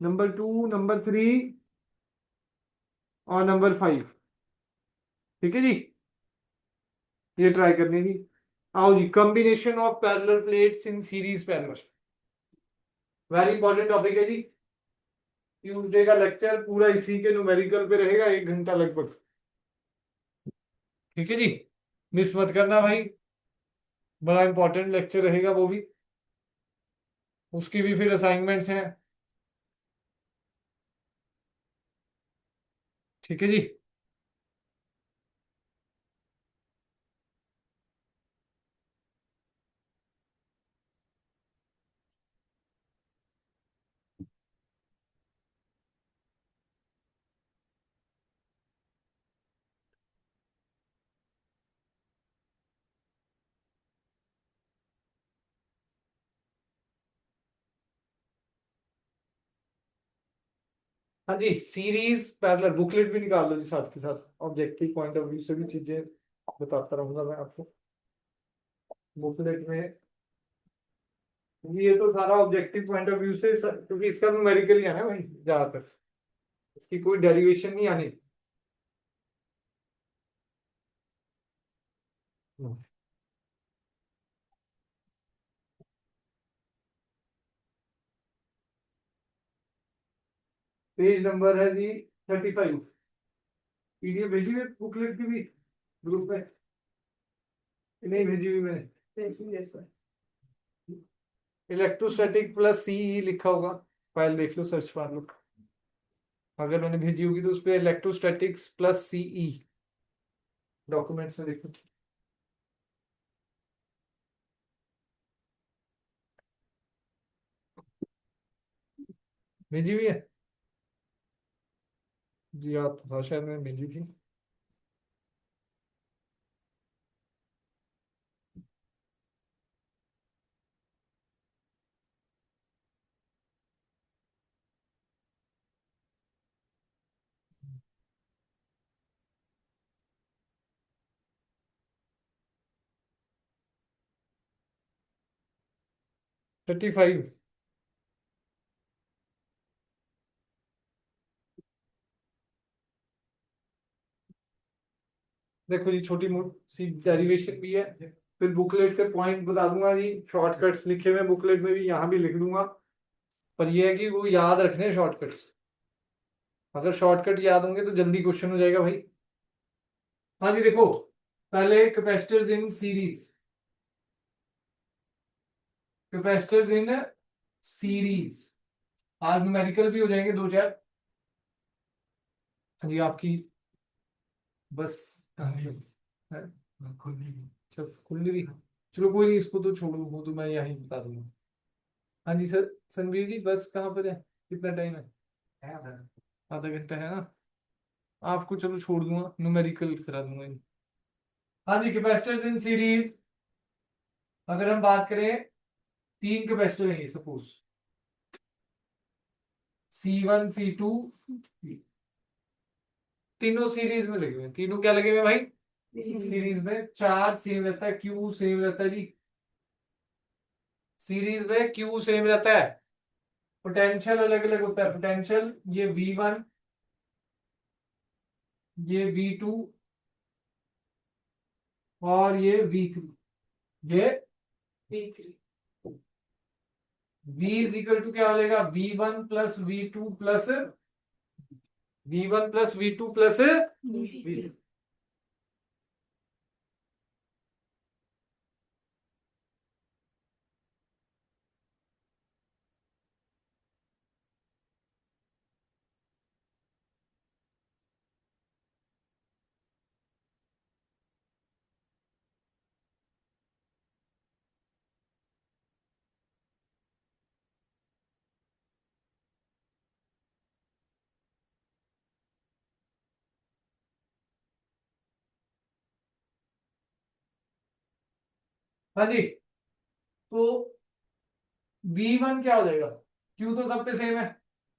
S1: नंबर 2, नंबर 3 और नंबर 5। ठीक है जी, ये ट्राई करनी थी। आओ जी, combination of parallel plates in series parallel, very important topic है जी। ट्यूसडे का लेक्चर पूरा इसी के न्यूमेरिकल पे रहेगा, 1 घंटा लगभग। ठीक है जी, मिस मत करना भाई, बड़ा इंपॉर्टेंट लेक्चर रहेगा वो भी। उसकी भी फिर असाइनमेंट्स हैं। ठीक है जी। हाँ जी, सीरीज पैरेलल बुकलेट भी निकाल लो जी साथ के साथ, ऑब्जेक्टिव पॉइंट ऑफ व्यू से भी चीजें बताता रहूंगा मैं आपको बुकलेट में। ये तो सारा ऑब्जेक्टिव पॉइंट ऑफ व्यू से क्योंकि इसका न्यूमेरिकल ही है ना भाई ज्यादातर, इसकी कोई डेरिवेशन नहीं आनी। पेज नंबर है जी 35। पीडीएफ भेजी हुई बुकलेट की भी ग्रुप में, नहीं भेजी हुई मैंने, देखी ऐसा इलेक्ट्रोस्टैटिक प्लस सीई लिखा होगा, फाइल देख लो, सर्च मार लो। अगर मैंने भेजी होगी तो उस पर इलेक्ट्रोस्टैटिक्स प्लस सीई डॉक्यूमेंट्स में देखो। भेजी हुई है जी, आप तो था शायद, मैंने भेजी थी। - 35। देखो जी, छोटी मोटी सी डेरिवेशन भी है, फिर बुकलेट से पॉइंट बता दूंगा जी, शॉर्टकट्स लिखे हुए बुकलेट में भी, यहाँ भी लिख दूंगा। पर ये है कि वो याद रखने शॉर्टकट्स, अगर शॉर्टकट याद होंगे तो जल्दी क्वेश्चन हो जाएगा भाई। हाँ जी देखो, पहले capacitors in series, capacitors in series, आज न्यूमेरिकल भी हो जाएंगे 2-4। हाँ जी, आपकी बस है, सब खुल नहीं रही। चलो कोई नहीं, इसको तो छोड़ो, वो तो मैं यहीं बता दूंगा। हाँ जी सर, संवीर जी बस कहाँ पर है, कितना टाइम है? आधा घंटा है ना, आपको चलो छोड़ दूंगा, न्यूमेरिकल करा दूंगा जी। हाँ जी, कैपेसिटर्स इन सीरीज, अगर हम बात करें, 3 कैपेसिटर है सपोज, C1 C2 तीनों सीरीज में लगे हुए हैं। तीनों क्या लगे हुए हैं भाई? सीरीज में। चार्ज सेम रहता है, क्यू सेम रहता है जी, सीरीज में क्यू सेम रहता है। पोटेंशियल अलग अलग होता है, पोटेंशियल ये V1, ये V2 और ये V3, ये
S4: V3
S1: V is equal to क्या हो जाएगा, V1 plus V2 plus V1 plus V2 plus V3। हाँ जी, तो V1 क्या हो जाएगा, Q तो सब पे सेम है।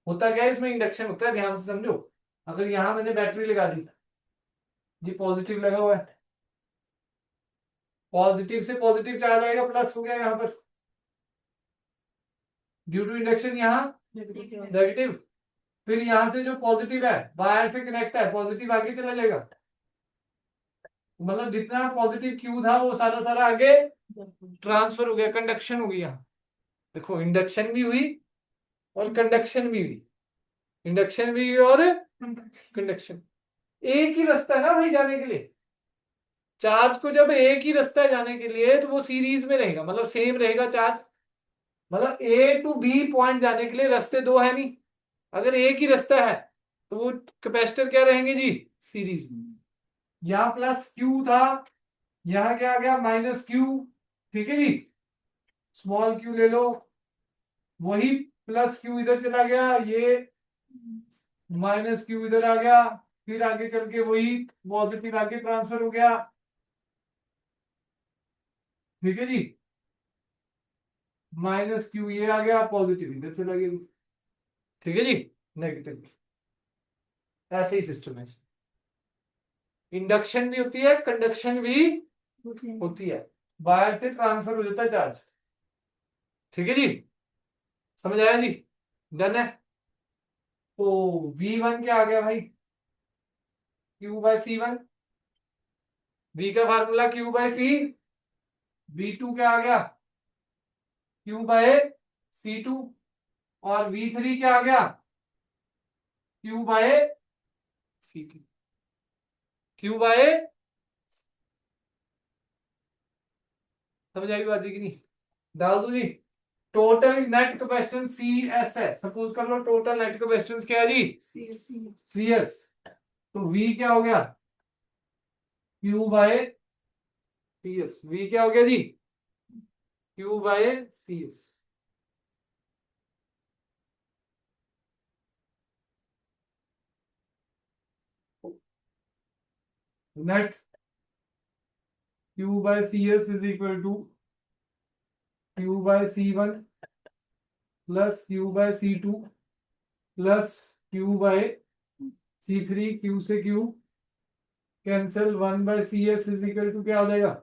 S1: होता क्या है इसमें, इंडक्शन होता है, ध्यान से समझो। अगर यहां मैंने बैटरी लगा दी, ये पॉजिटिव लगा हुआ है, पॉजिटिव से पॉजिटिव चार्ज आएगा, प्लस हो गया यहाँ पर, ड्यू टू इंडक्शन यहाँ नेगेटिव। फिर यहां से जो पॉजिटिव है वायर से कनेक्ट है, पॉजिटिव आगे चला जाएगा, मतलब जितना पॉजिटिव क्यू था वो सारा सारा आगे ट्रांसफर हो गया, कंडक्शन हो गई। यहाँ देखो इंडक्शन भी हुई और कंडक्शन भी हुई, इंडक्शन भी हुई और कंडक्शन। एक ही रास्ता है ना भाई जाने के लिए, चार्ज को जब एक ही रास्ता है जाने के लिए तो वो सीरीज में रहेगा, मतलब सेम रहेगा चार्ज। मतलब ए टू बी पॉइंट जाने के लिए रास्ते दो है नहीं, अगर एक ही रास्ता है तो वो कैपेसिटर क्या रहेंगे जी, सीरीज में। यहाँ प्लस क्यू था, यहाँ क्या आ गया माइनस क्यू, ठीक है जी, स्मॉल क्यू ले लो, वही प्लस क्यू इधर चला गया, ये माइनस क्यू इधर आ गया, फिर आगे चल के वही पॉजिटिव आगे ट्रांसफर हो गया, ठीक है जी, माइनस क्यू ये आ गया, पॉजिटिव इधर चला गया, ठीक है जी, नेगेटिव। ऐसे ही सिस्टम है, इंडक्शन भी होती है, कंडक्शन भी होती है, वायर से ट्रांसफर हो जाता है चार्ज, ठीक है जी, समझ आया जी, डन है। तो V1 क्या आ गया भाई, Q/C1, V का फार्मूला Q/C, V2 क्या आ गया, Q/C2, और V3 क्या आ गया, Q/C3, Q/, समझ आई बात जी की नहीं, डाल दू जी। टोटल नेट कैपेसिटेंस CS है, सपोज कर लो टोटल नेट कैपेसिटेंस क्या है जी, CS, तो V क्या हो गया, Q/CS, V क्या हो गया जी, Q/CS। Net Q/CS is equal to Q/C1 plus Q/C2 plus Q/C3, Q से Q cancel, 1/CS is equal to क्या हो जाएगा,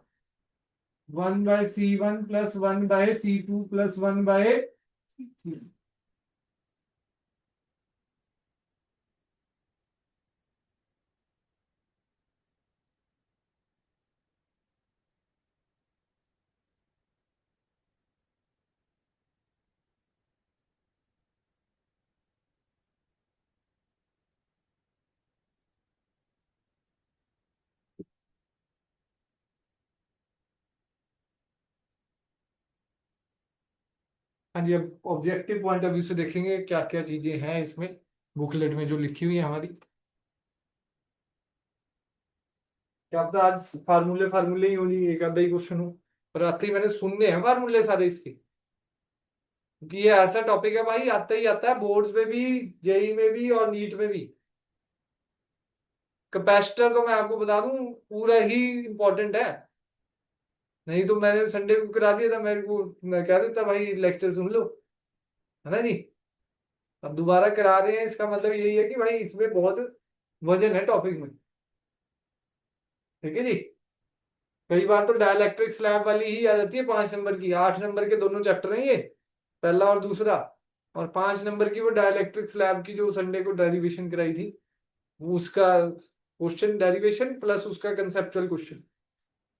S1: 1/C1 plus 1/C2 plus 1/C। हाँ जी, अब ऑब्जेक्टिव पॉइंट ऑफ व्यू से देखेंगे क्या क्या चीजें हैं इसमें बुकलेट में जो लिखी हुई है हमारी। क्या पता आज फार्मूले फार्मूले ही होनी, एक आधा ही क्वेश्चन हो, पर आते ही मैंने सुनने हैं फार्मूले सारे इसके, क्योंकि ये ऐसा टॉपिक है भाई, आता ही आता है बोर्ड्स में भी, जेई में भी और नीट में भी। कैपेसिटर तो मैं आपको बता दूं पूरा ही इंपॉर्टेंट है, नहीं तो मैंने संडे को करा दिया था, मेरे को मैं कह देता भाई लेक्चर सुन लो, है ना जी। अब दोबारा करा रहे हैं, इसका मतलब यही है कि भाई इसमें बहुत वजन है टॉपिक में, ठीक है जी। कई बार तो डाइलेक्ट्रिक स्लैब वाली ही आ जाती है 5 नंबर की, 8 नंबर के दोनों चैप्टर हैं ये, पहला और दूसरा, और 5 नंबर की वो डाइलेक्ट्रिक स्लैब की जो संडे को डेरिवेशन कराई थी, वो उसका क्वेश्चन डेरिवेशन प्लस उसका कंसेप्चुअल क्वेश्चन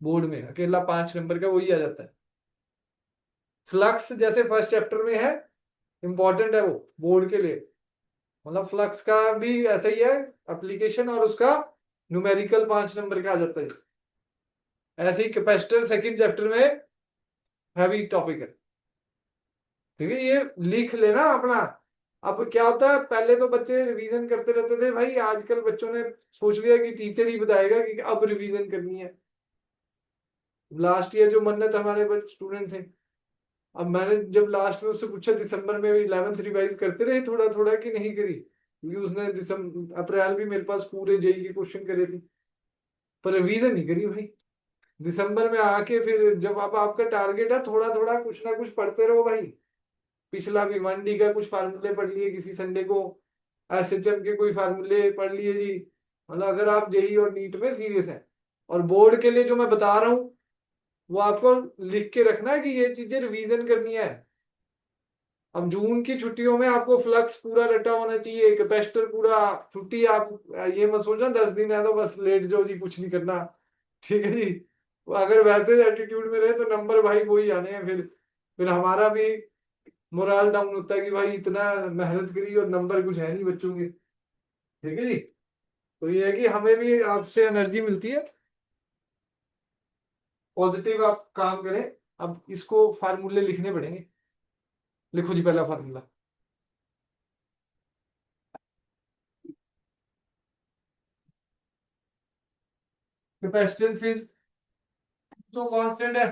S1: बोर्ड में अकेला 5 नंबर का वही आ जाता है। फ्लक्स जैसे फर्स्ट चैप्टर में है, इंपॉर्टेंट है वो बोर्ड के लिए, मतलब फ्लक्स का भी ऐसा ही है एप्लीकेशन, और उसका न्यूमेरिकल 5 नंबर का आ जाता है। ऐसे ही कैपेसिटर सेकंड चैप्टर में हैवी टॉपिक है, ठीक है, ये लिख लेना अपना। अब क्या होता है, पहले तो बच्चे रिवीजन करते रहते थे भाई, आजकल बच्चों ने सोच लिया कि टीचर ही बताएगा कि अब रिवीजन करनी है। लास्ट ईयर जो मन्नत हमारे स्टूडेंट थे, अब मैंने जब लास्ट में उससे पूछा दिसंबर में 11th रिवाइज करते रहे थोड़ा थोड़ा कि नहीं करी, क्योंकि उसने दिसंबर अप्रैल भी मेरे पास पूरे जेई के क्वेश्चन करे थे, पर रिवीजन नहीं करी भाई। दिसंबर में आके फिर जब अब आपका टारगेट है, थोड़ा थोड़ा कुछ ना कुछ पढ़ते रहो भाई। पिछला भी मंडी का कुछ फार्मूले पढ़ लिए किसी संडे को, एसएचएम के कोई फार्मूले पढ़ लिए जी। मतलब अगर आप जेई और नीट में सीरियस हैं, और बोर्ड के लिए जो मैं बता रहा हूँ वो आपको लिख के रखना है कि ये चीजें रिवीजन करनी है। अब जून की छुट्टियों में आपको फ्लक्स पूरा रटा होना चाहिए, कैपेसिटर पूरा। छुट्टी आप ये मत सोचना 10 दिन है तो बस लेट जाओ जी, कुछ नहीं करना, ठीक है जी। वो अगर वैसे एटीट्यूड में रहे तो नंबर भाई वही आने हैं, फिर हमारा भी मोरल डाउन होता है कि भाई इतना मेहनत करी और नंबर कुछ है नहीं बच्चों के, ठीक है जी। तो ये है कि हमें भी आपसे एनर्जी मिलती है, पॉजिटिव आप काम करें। अब इसको फार्मूले लिखने पड़ेंगे। लिखो जी पहला फार्मूला। कैपेसिटेंस इज, तो कांस्टेंट है,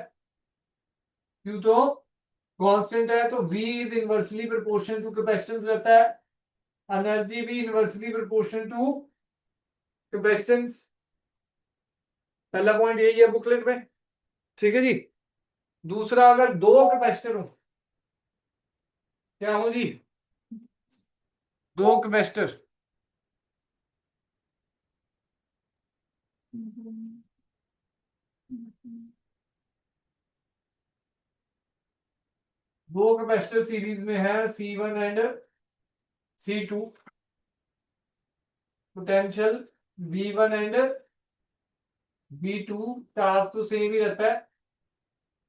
S1: क्यों तो कांस्टेंट है, तो V is inversely proportional to capacitance रहता है, एनर्जी भी इनवर्सली प्रोपोर्शनल टू कैपेसिटेंस। पहला पॉइंट यही है बुकलेट में, ठीक है जी। दूसरा, अगर दो कैपेसिटर हो, क्या हो जी, दो कैपेसिटर, दो कैपेसिटर सीरीज में है C1 and C2, potential V1 and V2, charge तो सेम ही रहता है।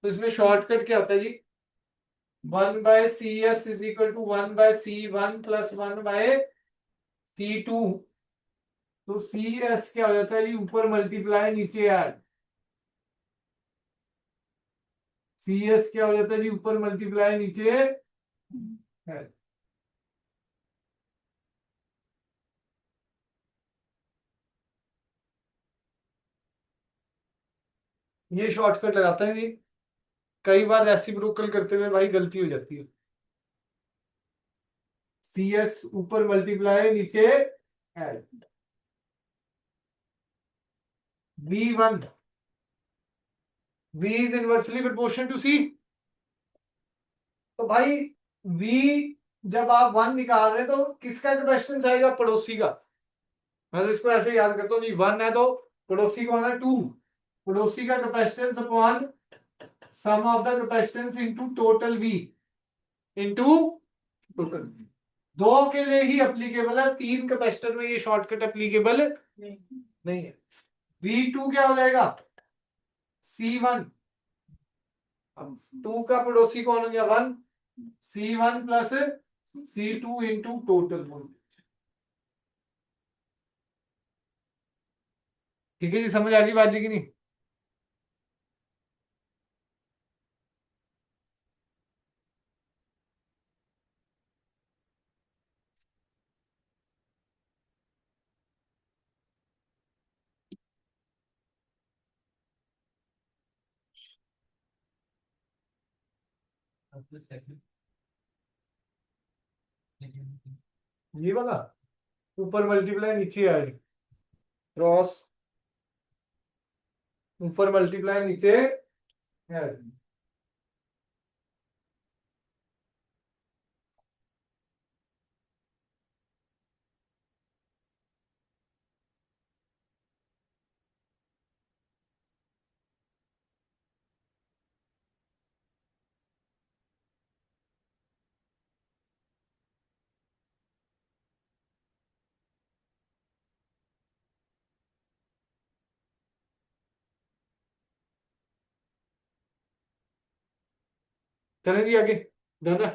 S1: तो इसमें शॉर्टकट क्या होता है जी, 1/CS is equal to 1/C1 plus 1/C2। तो CS क्या हो जाता है जी, ऊपर मल्टीप्लाई नीचे ऐड। CS क्या हो जाता है जी, ऊपर मल्टीप्लाई नीचे ऐड। ये शॉर्टकट लगाता है जी। कई बार रेसिप्रोकल करते हुए भाई गलती हो जाती है। CS ऊपर मल्टीप्लाई नीचे add. V1, V is inversely proportional to C। तो भाई V, जब आप 1 निकाल रहे तो किसका कैपेसिटेंस आएगा, पड़ोसी का। मैं तो इसको ऐसे याद करता हूँ, 1 है तो पड़ोसी कौन है, 2। पड़ोसी का capacitance upon sum of the capacitance into total V, into total. दो के लिए ही एप्लीकेबल है, 3 कैपेसिटर में ये शॉर्टकट एप्लीकेबल नहीं है। V2 क्या हो जाएगा, C1। अब 2 का पड़ोसी कौन हो गया, 1। C1 plus C2 into total voltage. ठीक है जी, समझ आ गई बात जी की नहीं। ये वाला ऊपर मल्टीप्लाई नीचे ऐड, क्रॉस, ऊपर मल्टीप्लाई नीचे ऐड। चले जी आगे, डन है।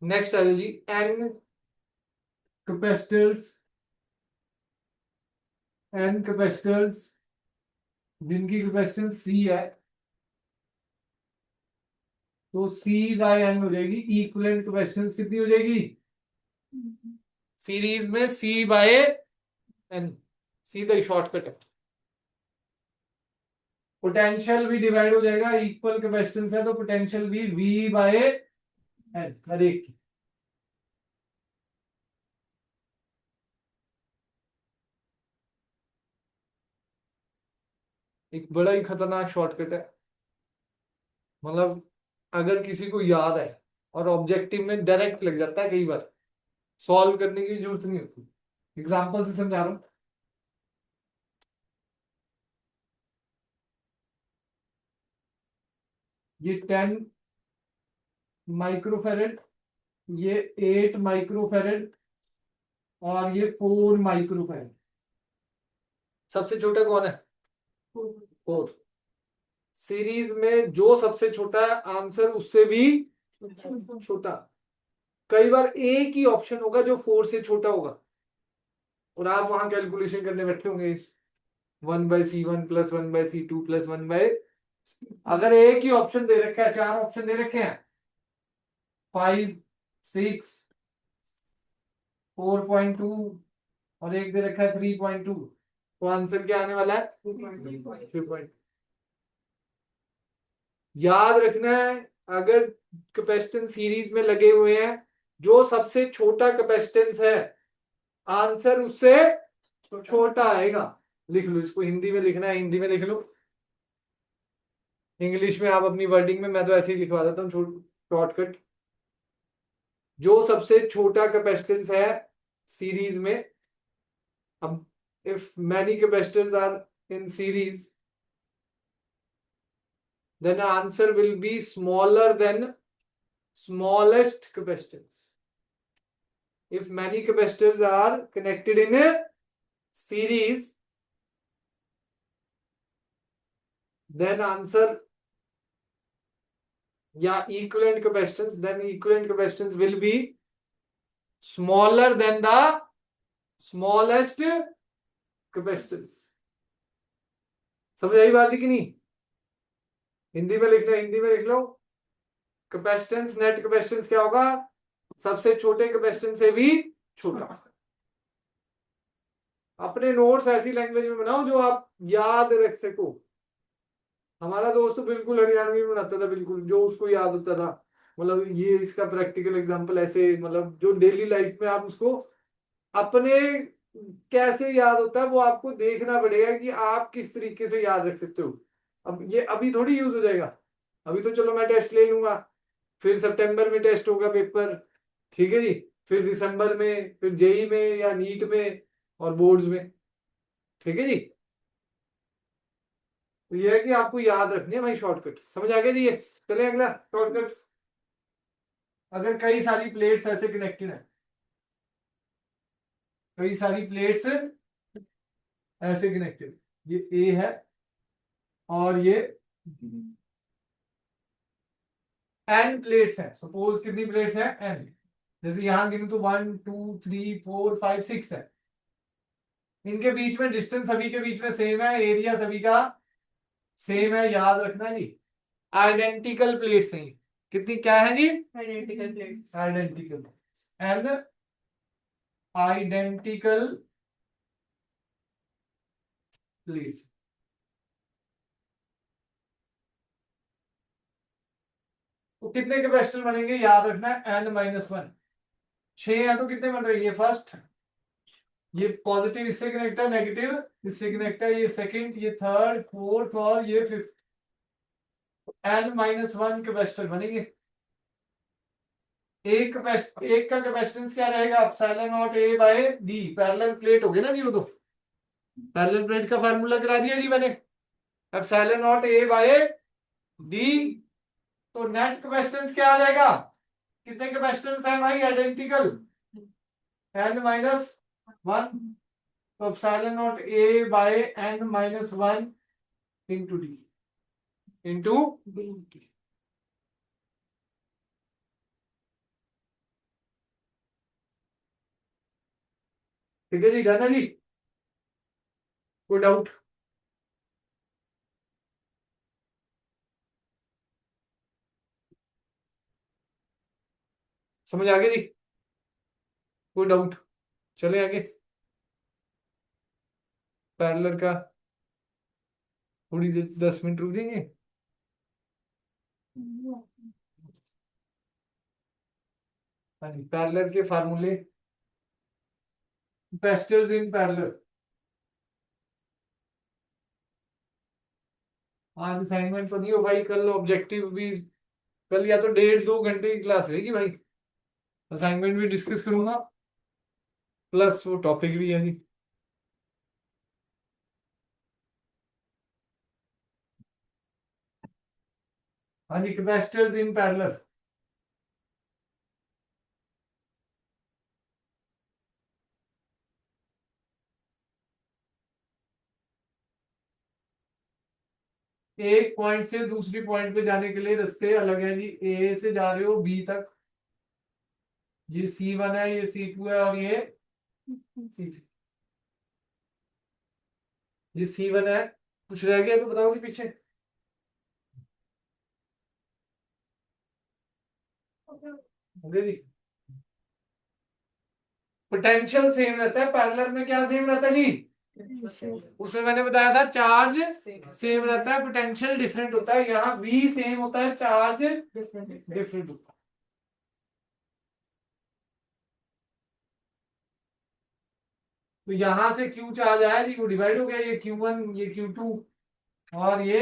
S1: नेक्स्ट आ जाओ जी, एन कैपेसिटर्स, एन कैपेसिटर्स जिनकी कैपेसिटेंस C है, तो C/N हो जाएगी। इक्विवेलेंट कैपेसिटेंस कितनी हो जाएगी, सीरीज में C/N, सीधा शॉर्टकट है। पोटेंशियल भी डिवाइड हो जाएगा, इक्वल कैपेसिटेंस है तो पोटेंशियल भी V/N हर एक की। एक बड़ा ही खतरनाक शॉर्टकट है, मतलब अगर किसी को याद है और ऑब्जेक्टिव में डायरेक्ट लग जाता है, कई बार सॉल्व करने की जरूरत नहीं होती। एग्जांपल से समझा रहा हूं। ये 10 माइक्रोफेरेड, ये 8 माइक्रोफेरेड और ये 4 माइक्रोफेरेड। सबसे छोटा कौन है? 4। सीरीज में जो सबसे छोटा है आंसर उससे भी छोटा। कई बार एक ही ऑप्शन होगा जो 4 से छोटा होगा और आप वहां कैलकुलेशन करने बैठे होंगे 1/C1 प्लस 1/C2 प्लस 1/, अगर एक ही ऑप्शन दे रखा है, 4 ऑप्शन दे रखे हैं 5, 6, 4.2 और एक दे रखा है 3.2, तो आंसर क्या आने वाला है? 3. याद रखना है, अगर कैपेसिटेंस सीरीज में लगे हुए हैं, जो सबसे छोटा कैपेसिटेंस है आंसर उससे छोटा आएगा। लिख लो इसको, हिंदी में लिखना है हिंदी में लिख लो, इंग्लिश में आप अपनी वर्डिंग में, मैं तो ऐसे ही लिखवा देता हूँ शॉर्टकट। जो सबसे छोटा कैपेसिटेंस है सीरीज में, अब if many capacitors are in series then answer will be smaller than smallest capacitance. If many capacitors are connected in a series, then answer, yeah, equivalent capacitance, then equivalent capacitance will be smaller than the smallest capacitance. समझ आई बात है कि नहीं? हिंदी में लिखना, हिंदी में लिख लो। कैपेसिटेंस, नेट कैपेसिटेंस क्या होगा? सबसे छोटे कैपेसिटेंस से भी छोटा। अपने नोट्स ऐसी लैंग्वेज में बनाओ जो आप याद रख सको। हमारा दोस्त तो बिल्कुल हरियाणवी में बनाता था, बिल्कुल जो उसको याद होता था। मतलब ये इसका प्रैक्टिकल एग्जांपल ऐसे, मतलब जो डेली लाइफ में आप उसको अपने कैसे याद होता है वो आपको देखना पड़ेगा कि आप किस तरीके से याद रख सकते हो। अब ये अभी थोड़ी यूज हो जाएगा, अभी तो चलो मैं टेस्ट ले लूंगा, फिर सितंबर में टेस्ट होगा पेपर, ठीक है जी, फिर दिसंबर में, फिर जेई में या नीट में और बोर्ड्स में, ठीक है जी। तो ये है कि आपको याद रखनी है भाई शॉर्टकट। समझ आ गया जी? ये चले अगला शॉर्टकट। अगर कई सारी प्लेट्स ऐसे कनेक्टेड है, कई सारी प्लेट्स ऐसे कनेक्टेड, ये ए है और ये एन प्लेट्स हैं। सपोज कितनी प्लेट्स हैं? एन। जैसे यहां गिनूं तो 1 2 3 4 5 6 है। इनके बीच में डिस्टेंस सभी के बीच में सेम है, एरिया सभी का सेम है, याद रखना जी। आइडेंटिकल प्लेट्स हैं। कितनी क्या है जी?
S4: Identical plates.
S1: Identical and identical plates. तो कितने कैपेसिटर बनेंगे याद रखना है, n-1। 6 है तो कितने बन रहे हैं? ये फर्स्ट, ये पॉजिटिव इससे कनेक्ट है, नेगेटिव इससे कनेक्ट है, ये सेकंड, ये थर्ड, फोर्थ और ये फिफ्थ। n-1 कैपेसिटर बनेंगे। एक का कैपेसिटेंस क्या रहेगा? Epsilon not A by D. Parallel plate हो गई ना जी वो तो। पैरेलल प्लेट का फार्मूला करा दिया जी मैंने, epsilon not A by D. तो नेट कैपेसिटेंस क्या आ जाएगा? कितने कैपेसिटेंस है भाई आइडेंटिकल? n-1। तो epsilon not A by n-1 into D into D. ठीक है जी, डन है जी? कोई डाउट? समझ आ गया जी? कोई डाउट? चले आगे। पैरेलल का थोड़ी देर 10 मिनट रुक जाएंगे। पैरेलल के फार्मूले, कैपेसिटर्स इन पैरेलल। आज असाइनमेंट तो नहीं हो भाई, कल ऑब्जेक्टिव भी, कल या तो 1.5-2 घंटे की क्लास रहेगी भाई, असाइनमेंट भी डिस्कस करूंगा प्लस वो टॉपिक भी है जी। हाँ जी, कैपेसिटर्स इन पैरेलल। एक पॉइंट से दूसरी पॉइंट पे जाने के लिए रास्ते अलग है जी। ए से जा रहे हो बी तक, ये C1 है, ये C2 है और ये C3। ये C1 है, कुछ रह गया तो बताओ कि पीछे। ओके जी, पोटेंशियल सेम रहता है, पैरेलल में क्या सेम रहता है जी, उसमें मैंने बताया था चार्ज सेम रहता है, पोटेंशियल डिफरेंट होता है। यहाँ V सेम होता है, चार्ज डिफरेंट होता है। तो यहां से Q चार्ज आया जी, वो डिवाइड हो गया, ये Q1, ये Q2 और ये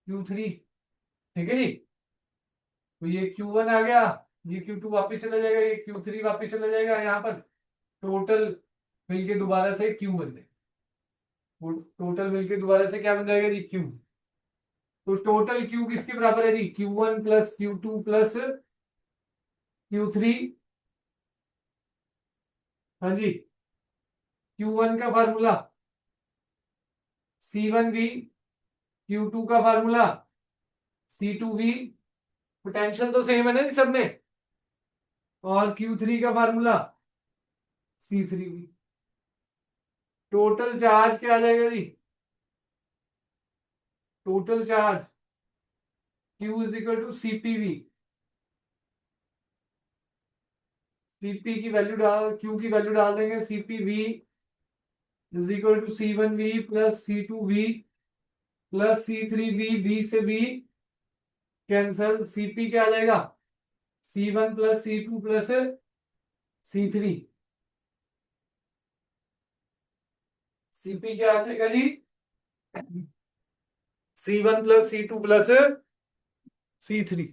S1: Q3। ठीक है जी, तो ये Q1 आ गया, ये Q2 वापिस चला जाएगा, ये Q3 वापिस चला जाएगा, यहाँ पर टोटल मिलके दोबारा से Q बन जाएगा। टोटल मिलके दोबारा से क्या बन जाएगा जी, Q। तो टोटल Q किसके बराबर है जी, Q1 plus Q2 plus Q3। हाँ जी, Q1 का फार्मूला C1V, Q2 का फार्मूला C2V, पोटेंशियल तो सेम है ना जी सब में, और Q3 का फार्मूला C3V। टोटल चार्ज क्या आ जाएगा जी, total charge Q is equal to CPV। CP की वैल्यू डाल, Q की वैल्यू डाल देंगे, CPV is equal to C1V plus C2V plus C3V, V से V कैंसल, CP क्या आ जाएगा, C1 plus C2 plus C3। CP क्या आ जाएगा जी, C1 plus C2 plus C3।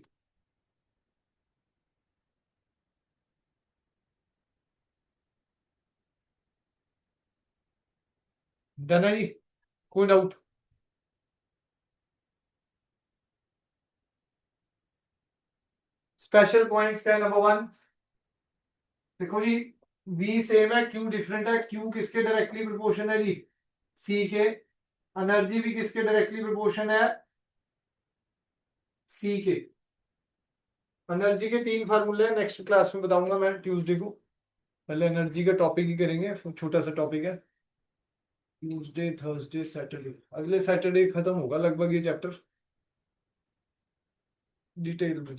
S1: Done है जी, कोई डाउट। स्पेशल पॉइंट्स क्या है, नंबर 1 देखो जी, V सेम है, Q डिफरेंट है। Q किसके डायरेक्टली प्रोपोर्शन है जी, C के। एनर्जी भी किसके डायरेक्टली प्रोपोर्शन है, C के। एनर्जी के 3 फार्मूले हैं, नेक्स्ट क्लास में बताऊंगा मैं ट्यूसडे को, पहले एनर्जी का टॉपिक ही करेंगे, छोटा सा टॉपिक है। ट्यूसडे, थर्सडे, सैटरडे, अगले सैटरडे खत्म होगा लगभग ये चैप्टर डिटेल में।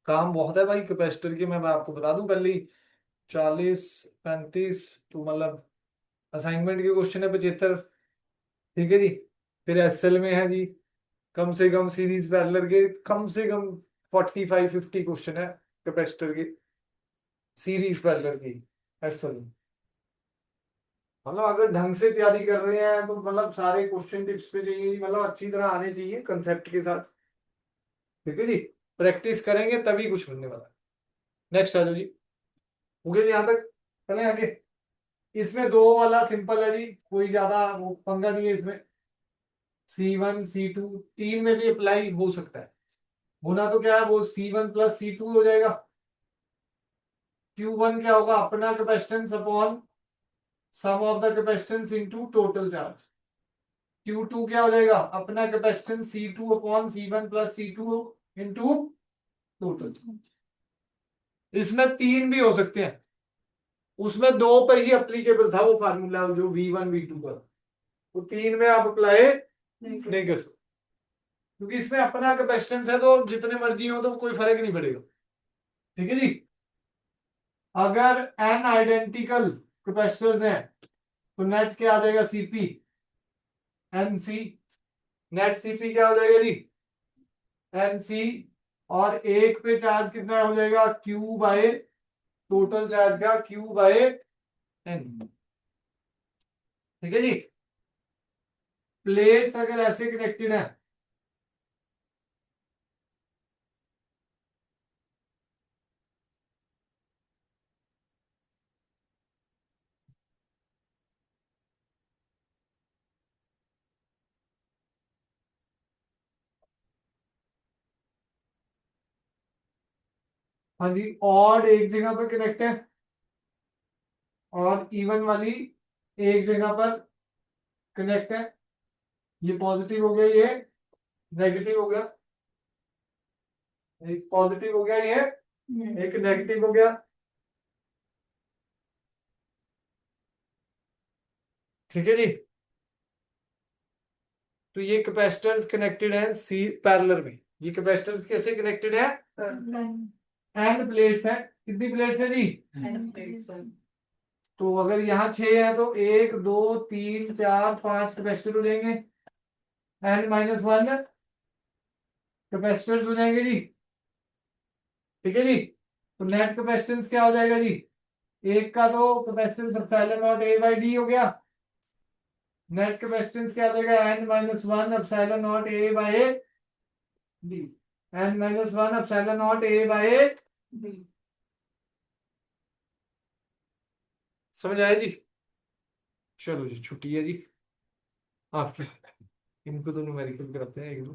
S1: काम बहुत है भाई कैपेसिटर के, मैं आपको बता दूं पहले ही, 40-35 तो मतलब असाइनमेंट के क्वेश्चन है 75। ठीक है जी, फिर एसएल में है जी कम से कम सीरीज पैरेलल के कम से कम 45-50 क्वेश्चन है कैपेसिटर के, सीरीज पैरेलल की एसएल में। मतलब अगर ढंग से तैयारी कर रहे हैं तो मतलब सारे क्वेश्चन टिप्स पे चाहिए, मतलब अच्छी तरह आने चाहिए कंसेप्ट के साथ। ठीक है जी, प्रैक्टिस करेंगे तभी कुछ बनने वाला है। नेक्स्ट आ जाओ जी, हो गया जी यहाँ तक, चले आगे। इसमें 2 वाला सिंपल है जी, कोई ज्यादा वो पंगा नहीं है इसमें। C1 C2 तीन में भी अप्लाई हो सकता है, होना तो क्या है, वो C1 प्लस C2 हो जाएगा। Q1 क्या होगा, अपना capacitance upon sum of the capacitance into total charge. Q2 क्या हो जाएगा, अपना capacitance C2 upon C1 plus C2 into total. इसमें 3 भी हो सकते हैं, उसमें 2 पर ही अप्लीकेबल था वो फार्मूला जो V1 V2 का, वो 3 में आप अप्लाई नहीं कर सकते, क्योंकि इसमें अपना कैपेसिटेंस है तो जितने मर्जी हो तो कोई फर्क नहीं पड़ेगा। ठीक है जी, अगर n आइडेंटिकल कैपेसिटर्स हैं तो नेट क्या आ जाएगा, CP NC। नेट CP क्या हो जाएगा जी, NC। और एक पे चार्ज कितना हो जाएगा, Q बाय टोटल चार्ज का Q बाय N। ठीक है जी, प्लेट्स अगर ऐसे कनेक्टेड है, हाँ जी, ऑड एक जगह पर कनेक्ट है और इवन वाली एक जगह पर कनेक्ट है। ये पॉजिटिव हो गया, ये नेगेटिव हो गया, एक पॉजिटिव हो गया, ये एक नेगेटिव हो गया। ठीक है जी। तो ये कैपेसिटर्स कनेक्टेड हैं सी पैरेलल में। ये कैपेसिटर्स कैसे कनेक्टेड है? एन प्लेट्स है। कितनी प्लेट्स है जी? तो अगर यहाँ 6 है तो 1 2 3 4 5 कैपेसिटर हो जाएंगे, n-1 कैपेसिटर्स हो जाएंगे जी। ठीक है जी। तो नेट कैपेसिटेंस क्या हो जाएगा जी? एक का तो capacitance epsilon not a by D हो गया। नेट कैपेसिटेंस क्या हो जाएगा? n-1 epsilon not a by D. n-1 epsilon not a by D. समझ आया जी? चलो जी, छुट्टी है जी आपके। इनको तो न्यूमेरिकल कराते हैं एक दो।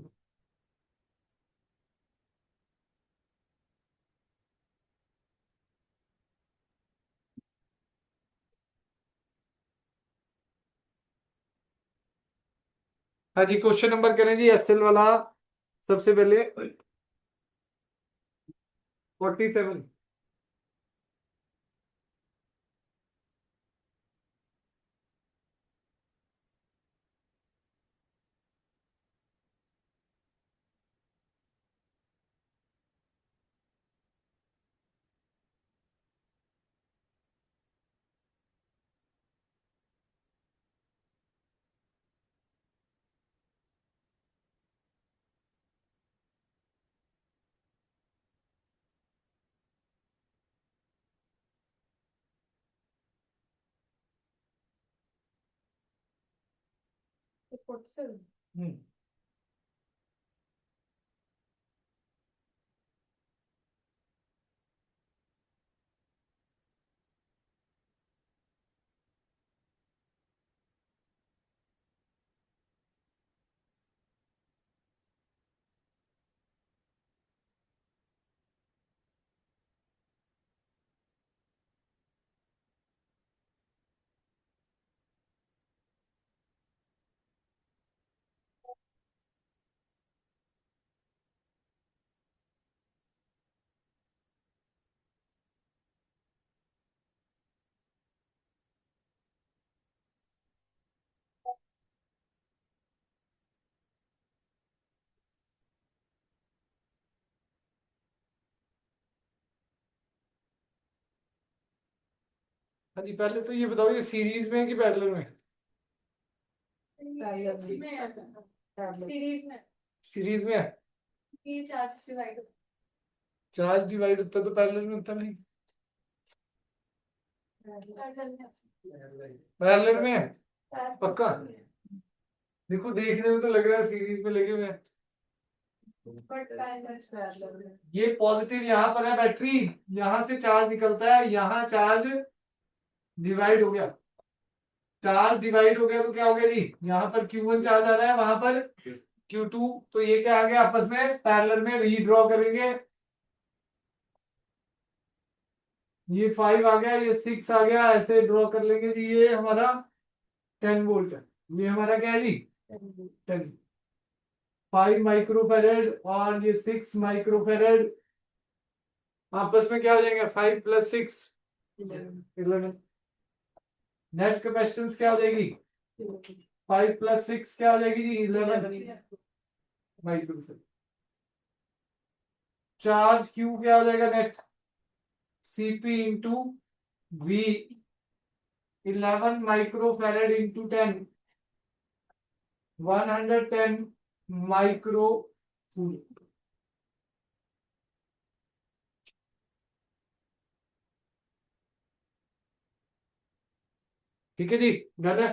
S1: हाँ जी, क्वेश्चन नंबर करें जी एसएल वाला सबसे पहले 47। हम्म। हाँ जी, पहले तो ये बताओ, ये सीरीज में है कि पैरेलल में?
S3: सीरीज में
S1: सीरीज में है।
S3: ये चार्ज डिवाइड
S1: चार्ज डिवाइड होता तो पैरेलल में होता नहीं? पैरेलल में है पक्का? देखो देखने में तो लग रहा है सीरीज में लगे हुए हैं। ये पॉजिटिव यहाँ पर है बैटरी, यहाँ से चार्ज निकलता है, यहाँ चार्ज डिवाइड हो गया। चार्ज डिवाइड हो गया तो क्या हो गया जी? यहाँ पर Q1 चार्ज आ रहा है, वहां पर Q2। तो ये क्या आ गया? आपस में पैरेलल में रीड्रॉ करेंगे। ये 5 आ गया, ये 6 आ गया, ऐसे ड्रॉ कर लेंगे जी। ये हमारा 10 वोल्ट है, ये हमारा क्या है जी? 10। 5 माइक्रोफेरेड और ये 6 माइक्रोफेरेड आपस में क्या हो जाएंगे? 5 + 6 11। नेट कैपेसिटेंस क्या हो जाएगी? 5 + 6 क्या हो जाएगी जी? 11 माइक्रोफेरेड। चार्ज Q क्या हो जाएगा net? Cp into V, 11 microfarad into 10, 110 micro. ठीक है जी, डन है।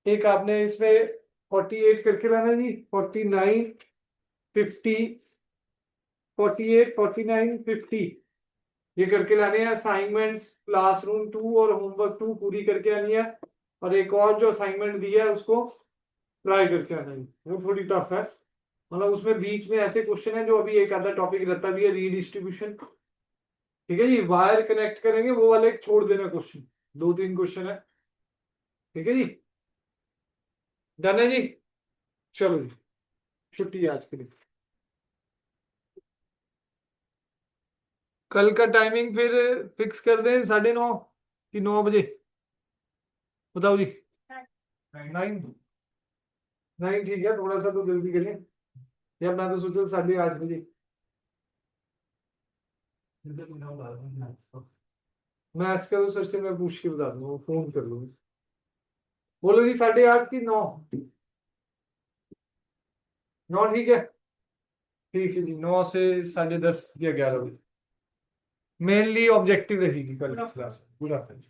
S1: एक आपने इसमें 48 करके लाना जी, 49 50 48 49 50 ये करके लाने हैं। असाइनमेंट्स क्लासरूम 2 और होमवर्क 2 पूरी करके आनी है, और एक और जो असाइनमेंट दिया है उसको ट्राई करके आना है। वो थोड़ी टफ है, मतलब उसमें बीच में ऐसे क्वेश्चन है जो अभी एक आधा टॉपिक रहता भी है, रीडिस्ट्रीब्यूशन, ठीक है जी। वायर कनेक्ट करेंगे वो वाले छोड़ देना क्वेश्चन, 2-3 क्वेश्चन है, ठीक है जी। डन है जी, चलो जी, छुट्टी है आज के लिए। कल का टाइमिंग फिर फिक्स कर दें 9:30 कि 9 बजे, बताओ जी। 9 ठीक है, थोड़ा सा तो जल्दी करें यार, मैं तो सोचा 8:30 बजे। मैथ्स का तो सर से मैं पूछ के बता दूंगा, फोन कर लूंगा। बोलो जी, 8:30 की 9? 9 ठीक है, ठीक है जी। 9 से 10:30 या 11 बजे मेनली ऑब्जेक्टिव रहेगी कल की क्लास। Good afternoon.